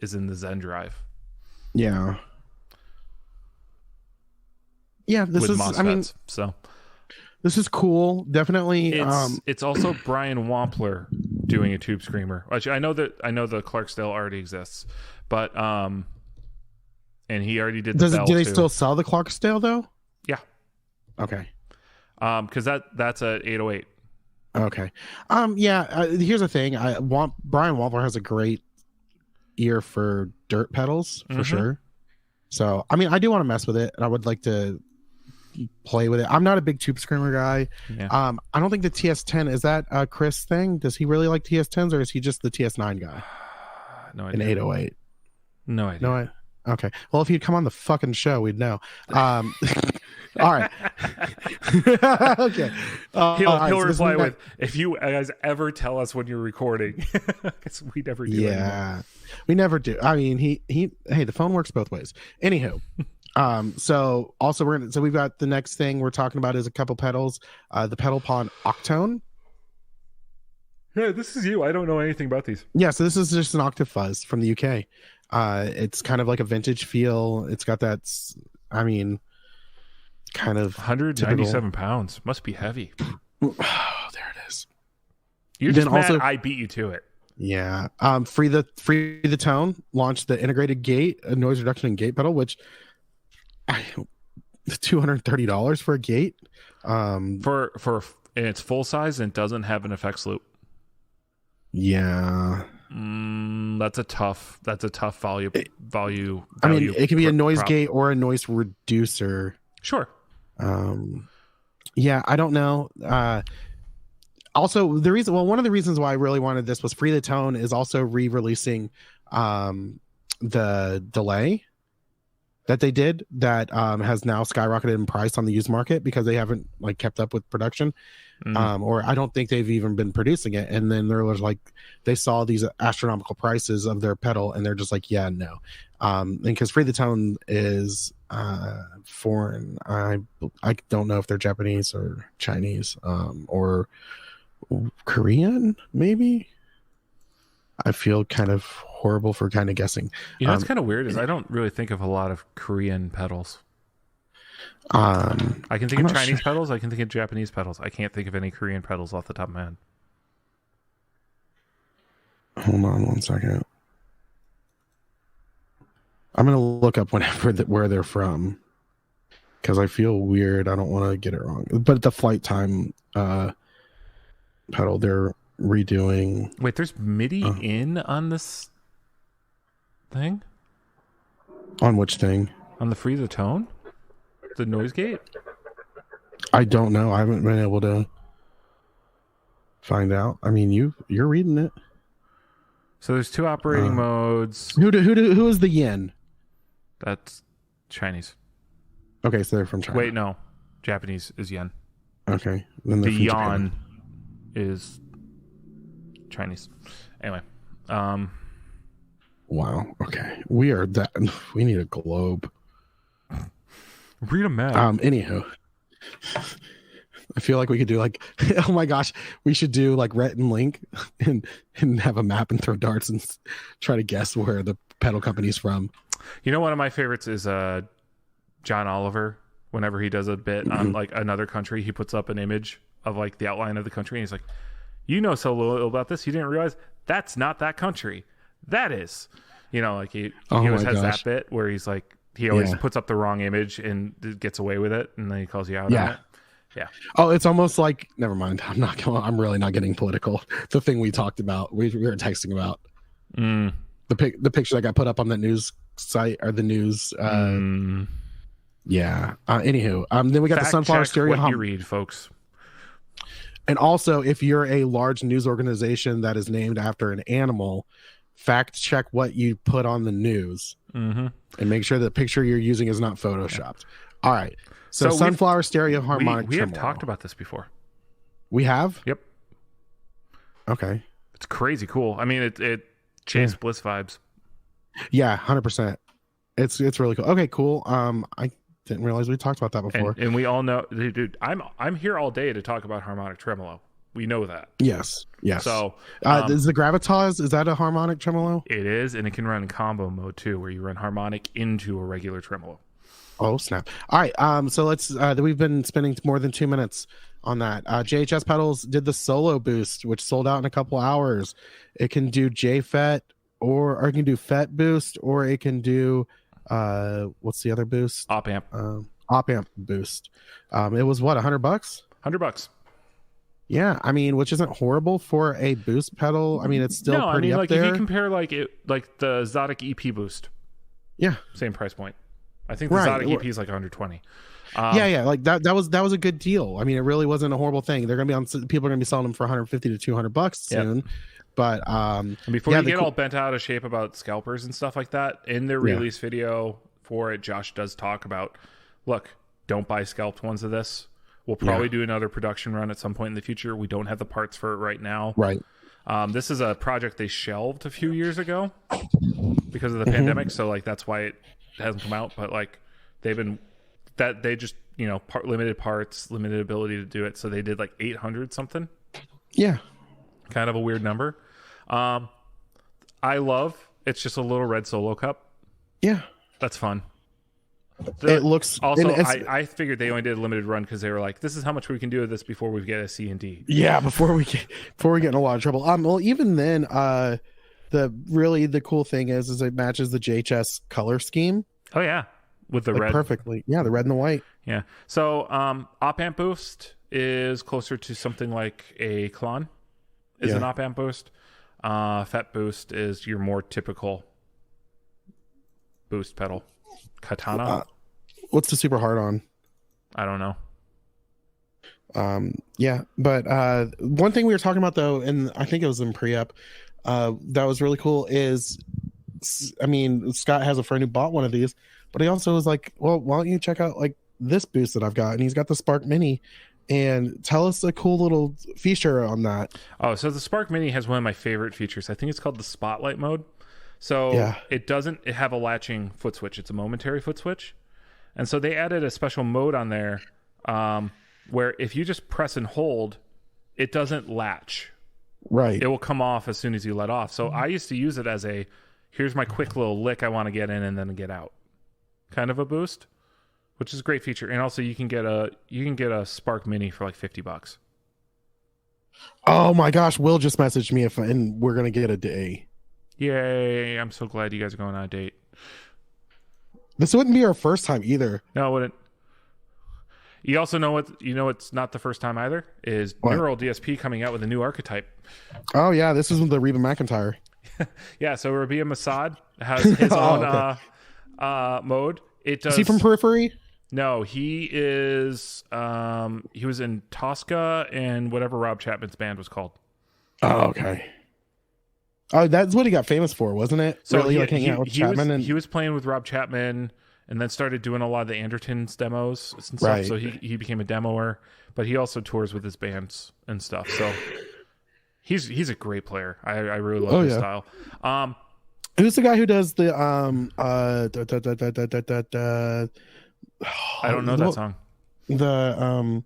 is in the Zen drive. Yeah. Yeah, this with is MOSFETs, I mean, so this is cool. Definitely it's also Brian Wampler doing a Tube Screamer. Which I know the Clarksdale already exists, but and he already did the bell do they too. Still sell the Clarksdale though? Yeah. Okay. Because that's a 808. Okay. Here's the thing. Brian Wampler has a great ear for dirt pedals for sure. So I mean, I do want to mess with it, and I would like to play with it. I'm not a big Tube Screamer guy. Yeah. I don't think the TS10 is that a Chris thing. Does he really like TS10s, or is he just the TS9 guy? No idea. An 808. No idea. Okay. Well, if he'd come on the fucking show, we'd know. All right. Okay. He'll reply with, if you guys ever tell us when you're recording, because we never do. Yeah, anymore. We never do. I mean, hey, the phone works both ways. Anywho, So also we've got the next thing we're talking about is a couple pedals. The pedal pawn Octone. Yeah, this is you. I don't know anything about these. Yeah, so this is just an octave fuzz from the UK. It's kind of like a vintage feel. It's got that, I mean, kind of 197 pounds. Must be heavy. Oh, there it is. You're just mad I beat you to it. Yeah. Free the Tone launched the integrated gate, a noise reduction and gate pedal, which $230 for a gate. For and it's full size and doesn't have an effects loop. Yeah. That's a tough value. I mean, it can be a noise gate or a noise reducer. Sure. Yeah, I don't know. Also, one of the reasons why I really wanted this was Free the Tone is also re-releasing the delay that they did that has now skyrocketed in price on the used market because they haven't like kept up with production. Or I don't think they've even been producing it. And then there was like, they saw these astronomical prices of their pedal and they're just like, yeah, no. And because Free the Tone is foreign, I don't know if they're Japanese or Chinese or Korean, maybe. I feel kind of horrible for kind of guessing. You know, what's kind of weird is I don't really think of a lot of Korean pedals. I can think of Chinese pedals. I can think of Japanese pedals. I can't think of any Korean pedals off the top of my head. Hold on one second. I'm going to look up where they're from because I feel weird. I don't want to get it wrong. But the Flight Time pedal they're redoing. Wait, there's MIDI in on this thing? On which thing? On the Free the Tone? The noise gate? I don't know. I haven't been able to find out. I mean, you're reading it. So there's two operating modes. Who is the yen? That's Chinese. Okay, so they're from China. Wait, no. Japanese is yen. Okay. Then the yuan is Chinese. Anyway. Wow. Okay. We need a globe. Read a map. Anywho. I feel like we could do like, oh my gosh, we should do like Rhett and Link and have a map and throw darts and try to guess where the pedal company's from. You know, one of my favorites is John Oliver. Whenever he does a bit on like another country, he puts up an image of like the outline of the country and he's like, you know so little about this, you didn't realize that's not that country. That is. You know, like he always has that bit where he's like, he always puts up the wrong image and gets away with it, and then he calls you out on it. Yeah. Oh, it's almost like, never mind. I'm really not getting political. The thing we talked about, we were texting about the picture that got put up on the news site or the news. Yeah. Anywho, then we got the Sunflower Stereo. What you read, folks. And also, if you're a large news organization that is named after an animal, fact check what you put on the news and make sure the picture you're using is not photoshopped. All right. So Sunflower Stereo Harmonic we have Tremolo. talked about this before. We have? Yep. Okay. It's crazy cool. I mean, it Chase Bliss vibes. Yeah, 100%. It's really cool. Okay, cool. I didn't realize we talked about that before. And we all know, dude, I'm here all day to talk about harmonic tremolo. We know that. Yes. So is the Gravitas, is that a harmonic tremolo? It is, and it can run in combo mode too, where you run harmonic into a regular tremolo. Oh snap! All right, so let's. We've been spending more than 2 minutes on that. JHS pedals did the solo boost, which sold out in a couple hours. It can do JFET, or it can do FET boost, or it can do what's the other boost? Op amp. Op amp boost. It was what, $100? $100. Yeah, I mean, which isn't horrible for a boost pedal. I mean, it's still pretty up there. If you compare like the Exotic EP boost, yeah, same price point. I think the Exotic EP is like 120. Yeah, like that was a good deal. I mean, it really wasn't a horrible thing. They're gonna be people are gonna be selling them for $150 to $200 soon. Yep. But and before you get all bent out of shape about scalpers and stuff like that, in their release video for it, Josh does talk about, look, don't buy scalped ones of this. We'll probably do another production run at some point in the future. We don't have the parts for it right now. Right. This is a project they shelved a few years ago because of the pandemic. So like that's why it hasn't come out. But like they've been that they just limited parts, limited ability to do it. So they did like 800 something. Yeah, kind of a weird number. I love it's just a little red solo cup. Yeah, that's fun. It looks also. I figured they only did a limited run because they were like, "This is how much we can do with this before we get a C and D." Yeah, before we get in a lot of trouble. Well, even then, the cool thing is it matches the JHS color scheme. Oh yeah, with the red perfectly. Yeah, the red and the white. Yeah. So op amp boost is closer to something like a Klon. Is an op amp boost. FET boost is your more typical boost pedal. Katana. What's the super hard on? I don't know. Yeah, but one thing we were talking about though, and I think it was in pre-up, that was really cool is, I mean, Scott has a friend who bought one of these, but he also was like, well, why don't you check out like this boost that I've got? And he's got the Spark Mini, and tell us a cool little feature on that. Oh, so the Spark Mini has one of my favorite features. I think it's called the Spotlight mode. So it doesn't have a latching foot switch. It's a momentary foot switch. And so they added a special mode on there where if you just press and hold, it doesn't latch. Right. It will come off as soon as you let off. So I used to use it as here's my quick little lick I want to get in and then get out kind of a boost, which is a great feature. And also you can get a Spark Mini for like $50. Oh my gosh, Will just messaged me and we're going to get a day. Yay, I'm so glad you guys are going on a date. This wouldn't be our first time either. No, it wouldn't. You also know it's not the first time either, is Neural DSP coming out with a new archetype. Oh yeah, this is the Reba McEntire. Yeah, so Rabia Masad has his own mode. It does. Is he from Periphery? No, he is he was in Tosca and whatever Rob Chapman's band was called. Oh, okay. Oh, that's what he got famous for, wasn't it? So really, like hanging out with Chapman. He was playing with Rob Chapman, and then started doing a lot of the Andertons demos and stuff. Right. So he became a demoer, but he also tours with his bands and stuff. So he's a great player. I really love his style. Who's the guy who does the I don't know that song. The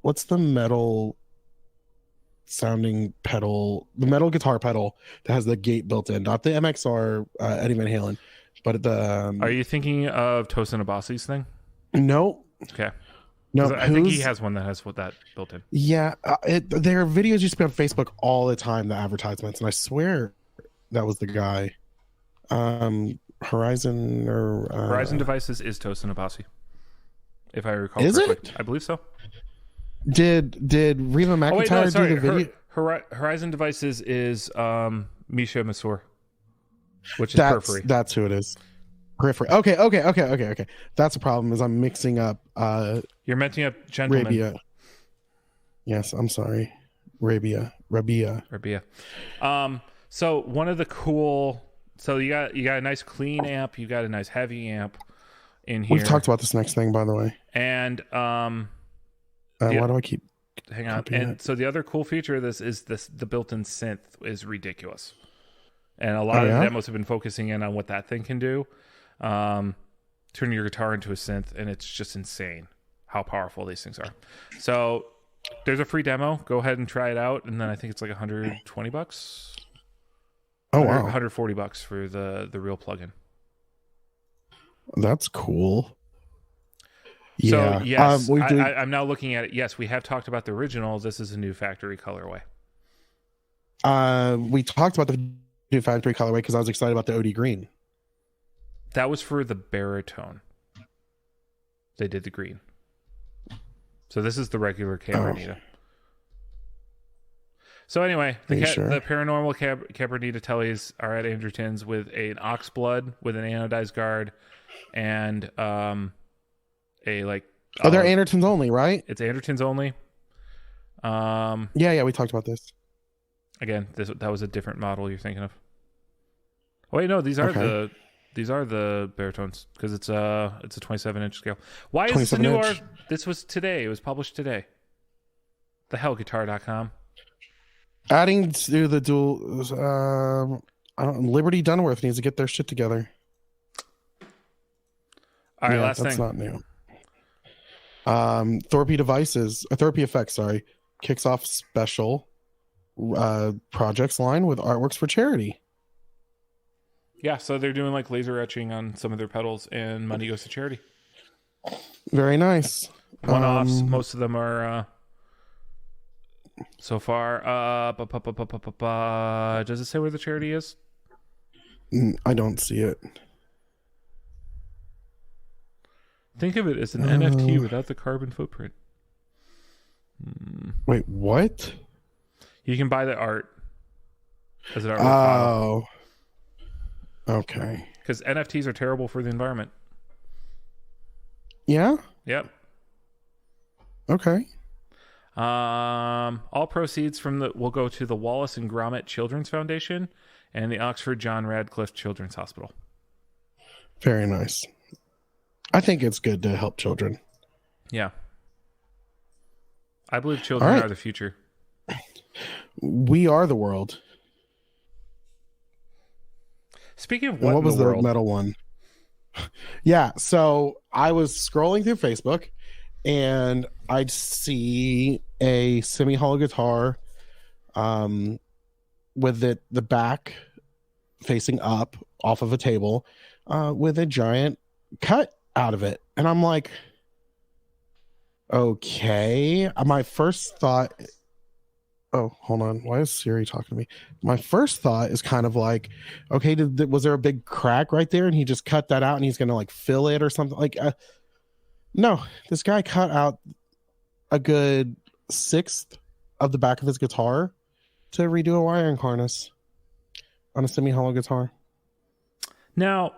what's the metal sounding pedal, the metal guitar pedal that has the gate built in, not the MXR Eddie Van Halen, but the Are you thinking of Tosin Abasi's thing? No. Okay. No, I think he has one that has that built in. Yeah, their videos used to be on Facebook all the time, the advertisements, and I swear that was the guy. Horizon Devices is Tosin Abasi, if I recall correctly. It? I believe so. Did Reba McEntire do the video? Horizon Devices is Misha Masur, which is Periphery. That's who it is. Periphery. Okay. That's the problem, is I'm mixing up You're mixing up Gentleman. Rabia. Yes, I'm sorry. Rabia. So one of the cool, so you got a nice clean amp, you got a nice heavy amp in here. We've talked about this next thing, by the way. And why do I keep hang on? And so the other cool feature of this is the built-in synth is ridiculous, and a lot of demos have been focusing in on what that thing can do, turning your guitar into a synth, and it's just insane how powerful these things are. So there's a free demo. Go ahead and try it out, and then I think it's like $120. Oh wow, $140 for the real plugin. That's cool. So yes, I'm now looking at it. Yes, we have talked about the original. This is a new factory colorway. We talked about the new factory colorway because I was excited about the OD green. That was for the baritone. They did the green. So this is the regular Cabernita. So anyway, the paranormal Cabernita Tellies are at Andertons with an Oxblood with an anodized guard and they're Andertons only, right? It's Andertons only. Yeah, we talked about this. Again, that was a different model you're thinking of. Oh wait, no, these are the baritones because it's a 27-inch scale. Why is the new art? This was today. It was published today. The hell, Guitar.com. Adding to the dual, Liberty Dunworth needs to get their shit together. All right, Yeah, last that's thing. not new. Therapy Effects, sorry, kicks off special projects line with artworks for charity. Yeah, so they're doing like laser etching on some of their pedals, and money goes to charity. Very nice. One-offs. Most of them are so far. Does it say where the charity is? I don't see it. Think of it as an NFT without the carbon footprint. Wait, what? You can buy the art as an artwork file. Okay. Because NFTs are terrible for the environment. Yeah? Yep. Okay. All proceeds will go to the Wallace and Gromit Children's Foundation and the Oxford John Radcliffe Children's Hospital. Very nice. I think it's good to help children. Yeah. I believe children are the future. We are the world. Speaking of what was the world? metal one? Yeah, so I was scrolling through Facebook and I'd see a semi-hollow guitar with the back facing up off of a table with a giant cut out of it. And I'm like, okay. My first thought... Oh, hold on. Why is Siri talking to me? My first thought is kind of like, okay, was there a big crack right there and he just cut that out and he's going to like fill it or something? Like, no, this guy cut out a good 1/6 of the back of his guitar to redo a wiring harness on a semi-hollow guitar. Now,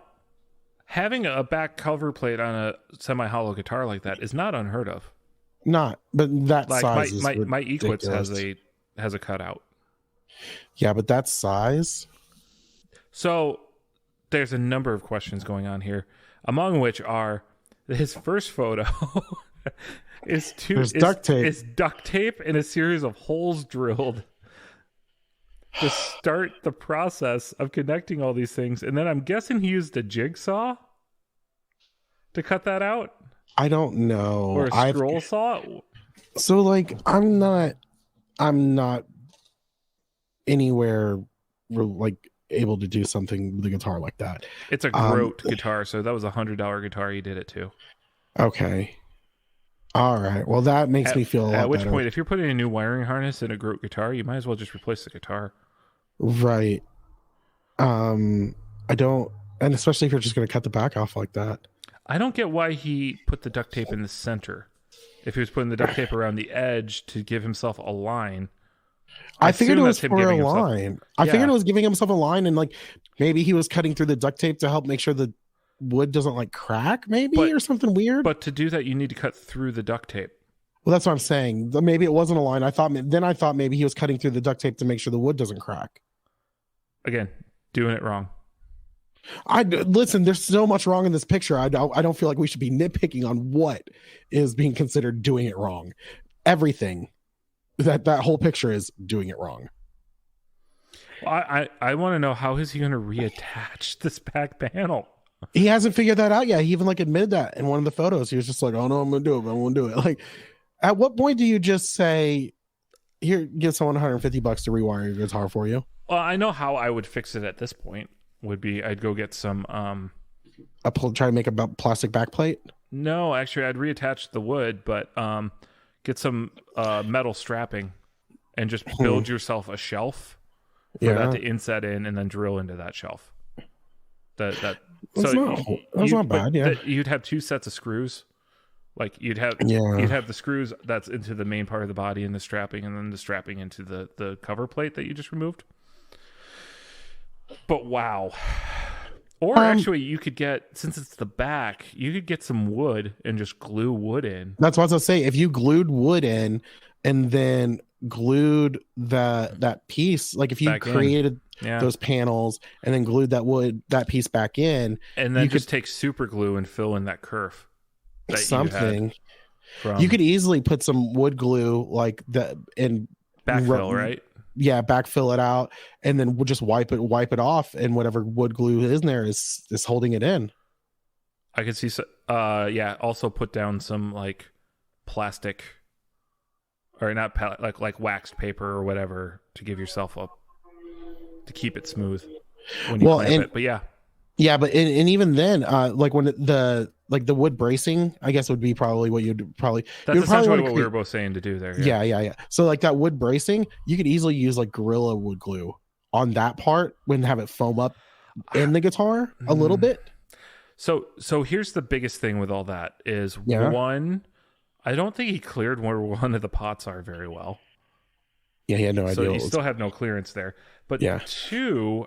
having a back cover plate on a semi-hollow guitar like that is not unheard of. Not, but that like size is my ridiculous. Equitz has a cutout. Yeah, but that size. So there's a number of questions going on here, among which are his first photo is duct tape. Is duct tape and a series of holes drilled to start the process of connecting all these things, and then I'm guessing he used a jigsaw to cut that out. I don't know. Or a scroll saw. So like, I'm not anywhere like able to do something with a guitar like that. It's a Grote guitar, so that was $100 guitar he did it to. Okay. All right. Well, that makes me feel a lot At which better. point, if you're putting a new wiring harness in a Grote guitar, you might as well just replace the guitar. Right. I don't, and especially if you're just going to cut the back off like that. I don't get why he put the duct tape in the center. If he was putting the duct tape around the edge to give himself a line. I figured it was for a line. I figured it was giving himself a line, and like maybe he was cutting through the duct tape to help make sure the wood doesn't like crack, or something weird. But to do that, you need to cut through the duct tape. Well, that's what I'm saying. Maybe it wasn't a line. I thought maybe he was cutting through the duct tape to make sure the wood doesn't crack. Again, doing it wrong. Listen, there's so much wrong in this picture. I don't feel like we should be nitpicking on what is being considered doing it wrong. Everything that whole picture is doing it wrong. Well, I want to know, how is he going to reattach this back panel? He hasn't figured that out yet. He even like admitted that in one of the photos. He was just like, "Oh no, I'm going to do it. But I won't do it." Like, at what point do you just say, "Here, give someone $150 to rewire your guitar for you"? Well, I know how I would fix it at this point. Would be I'd go get some try to make a plastic backplate. No, actually, I'd reattach the wood, but get some metal strapping and just build yourself a shelf for that to inset in, and then drill into that shelf. That's not bad. Yeah, you'd have 2 sets of screws. Like you'd have the screws that's into the main part of the body and the strapping, and then the strapping into the cover plate that you just removed. But wow. Or actually, you could get, since it's the back, you could get some wood and just glue wood in. That's what I was gonna say. If you glued wood in and then glued that piece, like if you created those panels and then glued that piece back in, and then you just take super glue and fill in that curve. You could easily put some wood glue like that and backfill, right? Yeah, backfill it out, and then we'll just wipe it off, and whatever wood glue is in there is holding it in. I could see yeah, also put down some like plastic or not like waxed paper or whatever to give yourself up to keep it smooth when you clamp it. But yeah. Yeah, but and even then, like when the wood bracing, I guess would be probably what you'd probably. That's essentially what we were both saying to do there. Yeah. So like that wood bracing, you could easily use like Gorilla wood glue on that part when have it foam up in the guitar a little bit. So here's the biggest thing with all that is one, I don't think he cleared where one of the pots are very well. Yeah, he had no idea. So you still have no clearance there. But two,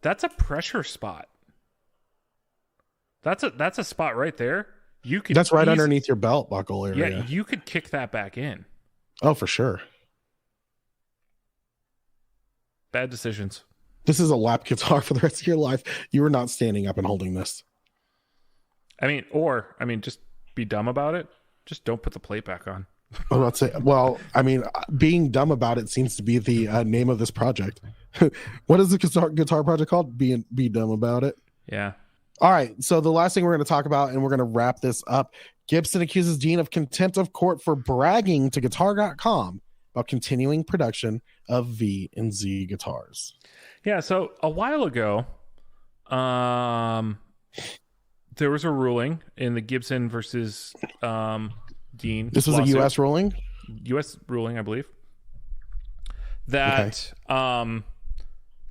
that's a pressure spot. That's a spot right there. You could That's right underneath your belt buckle area. Yeah, you could kick that back in. Oh, for sure. Bad decisions. This is a lap guitar for the rest of your life. You are not standing up and holding this. I mean, just be dumb about it. Just don't put the plate back on. I'm not saying. Well, I mean, being dumb about it seems to be the name of this project. What is the guitar project called? Be dumb about it. Yeah. All right. So the last thing we're going to talk about, and we're going to wrap this up. Gibson accuses Dean of contempt of court for bragging to Guitar.com about continuing production of V and Z guitars. Yeah. So a while ago, there was a ruling in the Gibson versus Dean. This was lawsuit. a U.S. ruling? U.S. ruling, I believe. That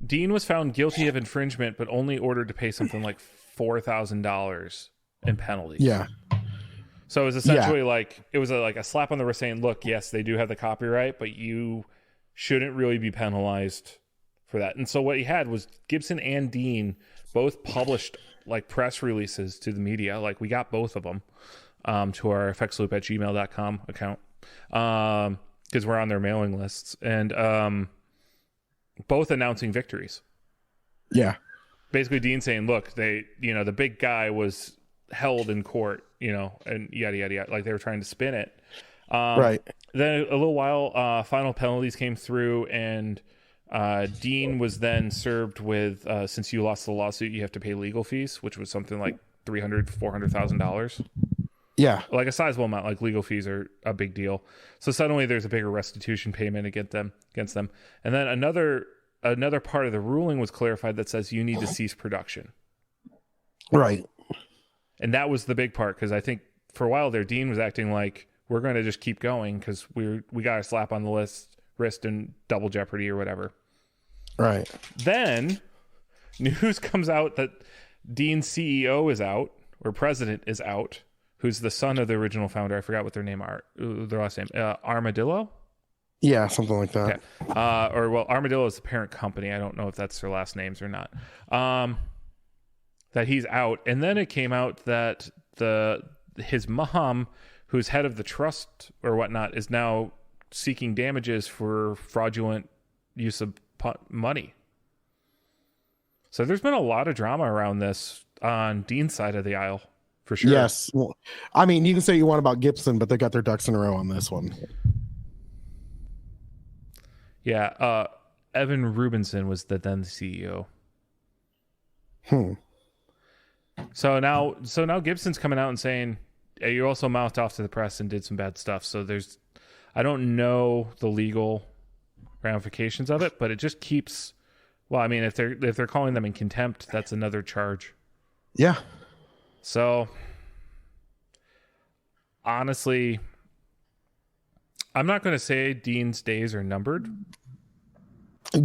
Dean was found guilty of infringement, but only ordered to pay something like $4,000 in penalties. Yeah. So it was essentially like a slap on the wrist saying, look, yes, they do have the copyright, but you shouldn't really be penalized for that. And so what he had was Gibson and Dean both published like press releases to the media. Like we got both of them to our effectsloop@gmail.com account because we're on their mailing lists, and both announcing victories. Yeah. Basically Dean saying, look, the big guy was held in court, and yada, yada, yada. Like they were trying to spin it. Right. Then a little while, final penalties came through, and Dean was then served with, since you lost the lawsuit, you have to pay legal fees, which was something like $400,000. Yeah. Like a sizable amount. Like legal fees are a big deal. So suddenly there's a bigger restitution payment against them. And then another part of the ruling was clarified that says you need to cease production. Right. And that was the big part, because I think for a while there, Dean was acting like we're going to just keep going because we got a slap on the wrist and double jeopardy or whatever. Right. Then news comes out that Dean's CEO is out, or president is out, who's the son of the original founder. I forgot what their last name. Armadillo? Yeah, something like that. Okay. Armadillo is the parent company. I don't know if that's their last names or not. That he's out. And then it came out that his mom, who's head of the trust or whatnot, is now seeking damages for fraudulent use of money. So there's been a lot of drama around this on Dean's side of the aisle, for sure. Yes. Well, I mean, you can say you want about Gibson, but they got their ducks in a row on this one. Yeah. Evan Rubinson was then the CEO. So now Gibson's coming out and saying, hey, you also mouthed off to the press and did some bad stuff. So I don't know the legal ramifications of it, but it just keeps. Well, I mean, if they're calling them in contempt, that's another charge. Yeah. So honestly, I'm not going to say Dean's days are numbered.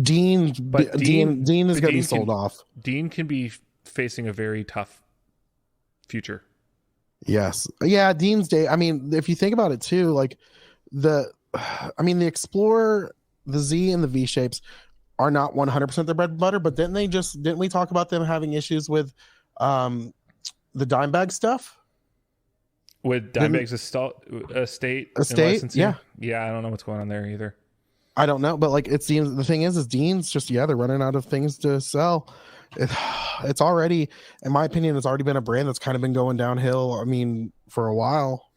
Dean is going to be sold off. Dean can be facing a very tough future. Yes. Yeah, Dean's day. I mean, if you think about it too, like the Explorer, the Z and the V shapes are not 100% their bread and butter, but didn't we talk about them having issues with the Dimebag stuff? With Dimebag's estate, yeah. Yeah, I don't know what's going on there either. I don't know, but like it seems the thing is Dean's just they're running out of things to sell. It's already, in my opinion, it's already been a brand that's kind of been going downhill. I mean, for a while.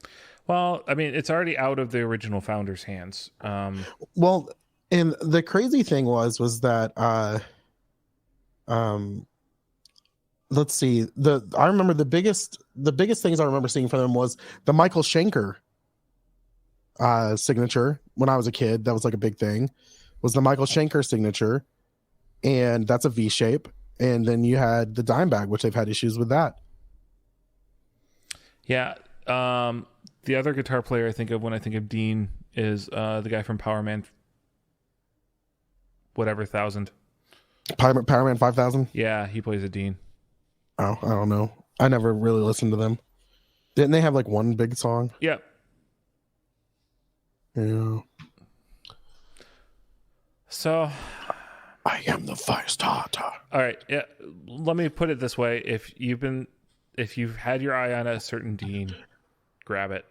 Well, I mean, it's already out of the original founder's hands. Well, and the crazy thing was that let's see. I remember the biggest things I remember seeing from them was the Michael Schenker signature when I was a kid. That was like a big thing. Was the Michael Schenker signature, and that's a V shape. And then you had the Dimebag, which they've had issues with that. Yeah. The other guitar player I think of when I think of Dean is the guy from Power Man, whatever 1000. Power Man 5000. Yeah, he plays a Dean. Oh, I don't know. I never really listened to them. Didn't they have like one big song? Yeah. Yeah. So, I am the fire starter. All right. Yeah. Let me put it this way: if you've had your eye on a certain Dean, grab it.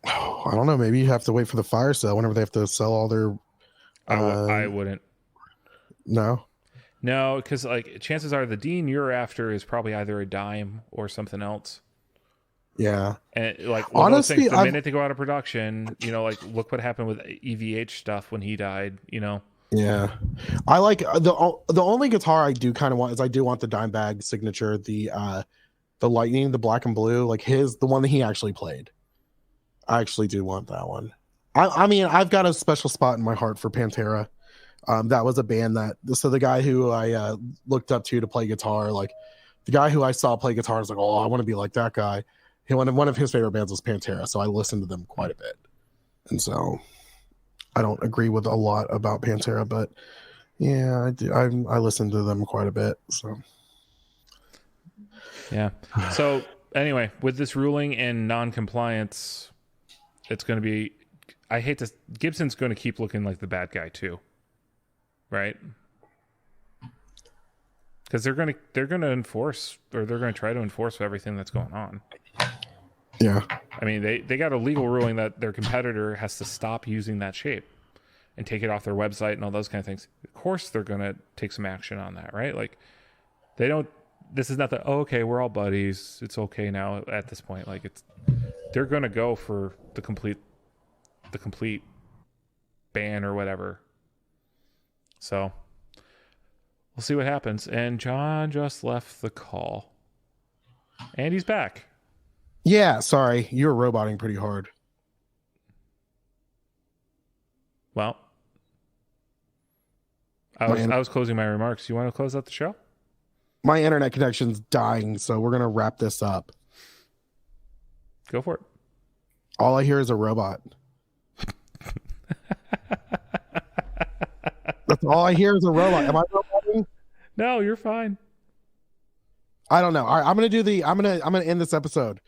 Oh, I don't know. Maybe you have to wait for the fire sale whenever they have to sell all their. I wouldn't. No. No, because like chances are the Dean you're after is probably either a dime or something else. Yeah. And like honestly, the minute they go out of production, like look what happened with EVH stuff when he died. Yeah, I like the only guitar I do kind of want is I do want the Dimebag signature, the Lightning, the black and blue, like the one that he actually played. I actually do want that one. I mean, I've got a special spot in my heart for Pantera. That was a band so the guy who I looked up to play guitar, like the guy who I saw play guitar, I was like, oh, I want to be like that guy. One of his favorite bands was Pantera, so I listened to them quite a bit. And so I don't agree with a lot about Pantera, but yeah, I do. I listen to them quite a bit. So yeah. So anyway, with this ruling and non-compliance, it's going to be. Gibson's going to keep looking like the bad guy too, right? Because they're going to enforce, or they're going to try to enforce everything that's going on. Yeah. I mean, they got a legal ruling that their competitor has to stop using that shape and take it off their website and all those kind of things. Of course, they're going to take some action on that, right? Like, this is not the, oh, okay, we're all buddies. It's okay now at this point. Like, they're going to go for the complete ban or whatever. So we'll see what happens. And John just left the call. And he's back. Yeah, sorry. You were roboting pretty hard. Well, I was closing my remarks. You want to close out the show? My internet connection's dying, so we're going to wrap this up. Go for it. All I hear is a robot. That's all I hear is a robot. Am I roboting? No, you're fine. I don't know. All right, I'm gonna end this episode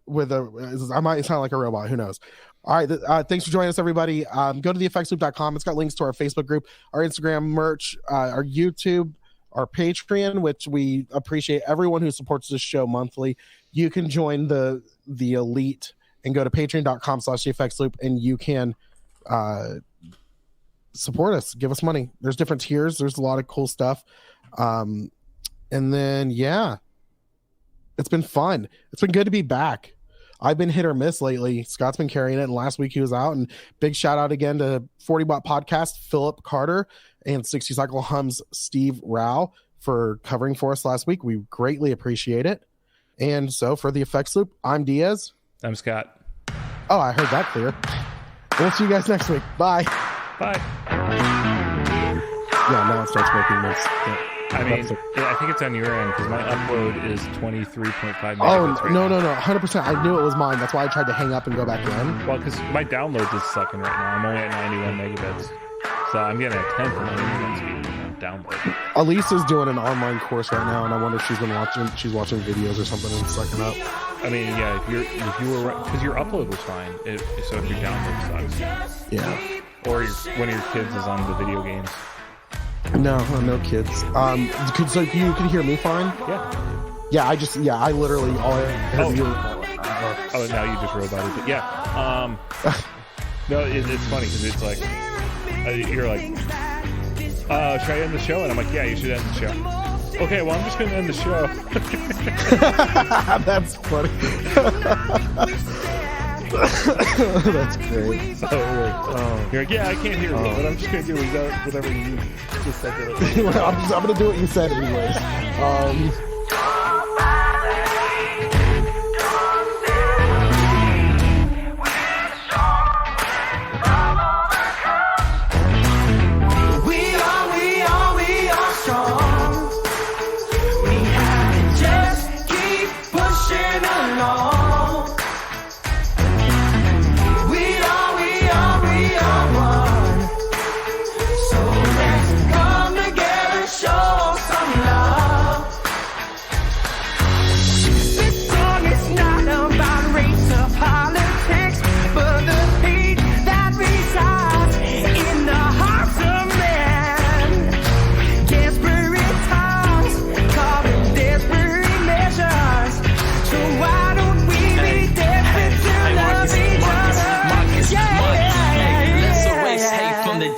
with I might sound like a robot. Who knows? All right. Thanks for joining us, everybody. Go to theeffectsloop.com. It's got links to our Facebook group, our Instagram merch, our YouTube, our Patreon, which we appreciate everyone who supports this show monthly. You can join the elite and go to patreon.com/theeffectsloop, and you can support us, give us money. There's different tiers. There's a lot of cool stuff. And then, yeah, it's been fun. It's been good to be back. I've been hit or miss lately. Scott's been carrying it, and last week he was out. And big shout out again to 40 Watt Podcast, Philip Carter, and 60 Cycle Hum's Steve Rao for covering for us last week. We greatly appreciate it. And so for the Effects Loop, I'm Diaz. I'm Scott. Oh, I heard that clear. We'll see you guys next week. Bye. Bye. Yeah, now it starts working. I think it's on your end because my upload is 23.5 megabits. Oh, right no, now. 100%. I knew it was mine. That's why I tried to hang up and go back in. Well, because my download is sucking right now. I'm only at 91 megabits. So I'm getting a 10th of my internet speed download. Elise is doing an online course right now, and I wonder if she's watching videos or something and sucking up. I mean, yeah, if you were, because your upload was fine. So if your download sucks. Yeah. Or one of your kids is on the video games. No kids. So you can hear me fine? Yeah. I literally all I heard you. Oh, now you just roboted. But yeah. No, it's funny because it's like you're like, should I end the show? And I'm like, yeah, you should end the show. Okay, well, I'm just gonna end the show. That's funny. That's great. You're like, yeah, I can't hear you, but I'm just gonna do whatever you just said. I'm gonna do what you said anyways.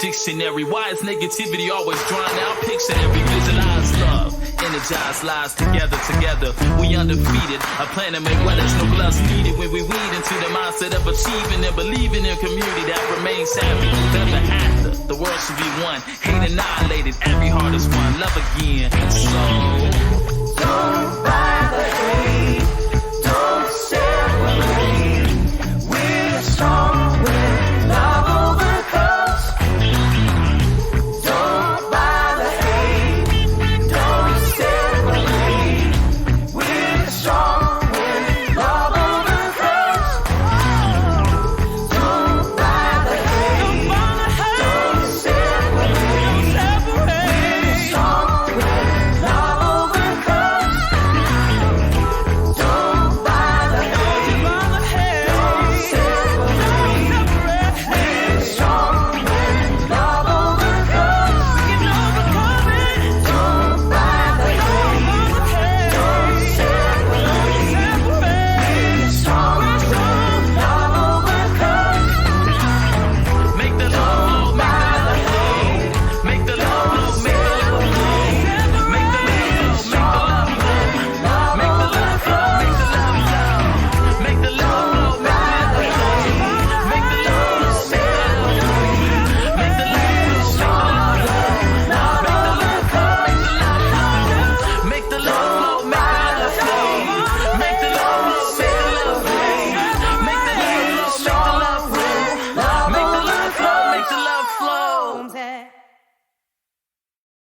Dictionary, why is negativity always drawn out? Picture every visualized love, energized lives together. We undefeated, a plan to make where there's no gloves needed. When we weed into the mindset of achieving and believing in community that remains happy. Ever after, the world should be one. Hate annihilated, every heart is one. Love again. So don't buy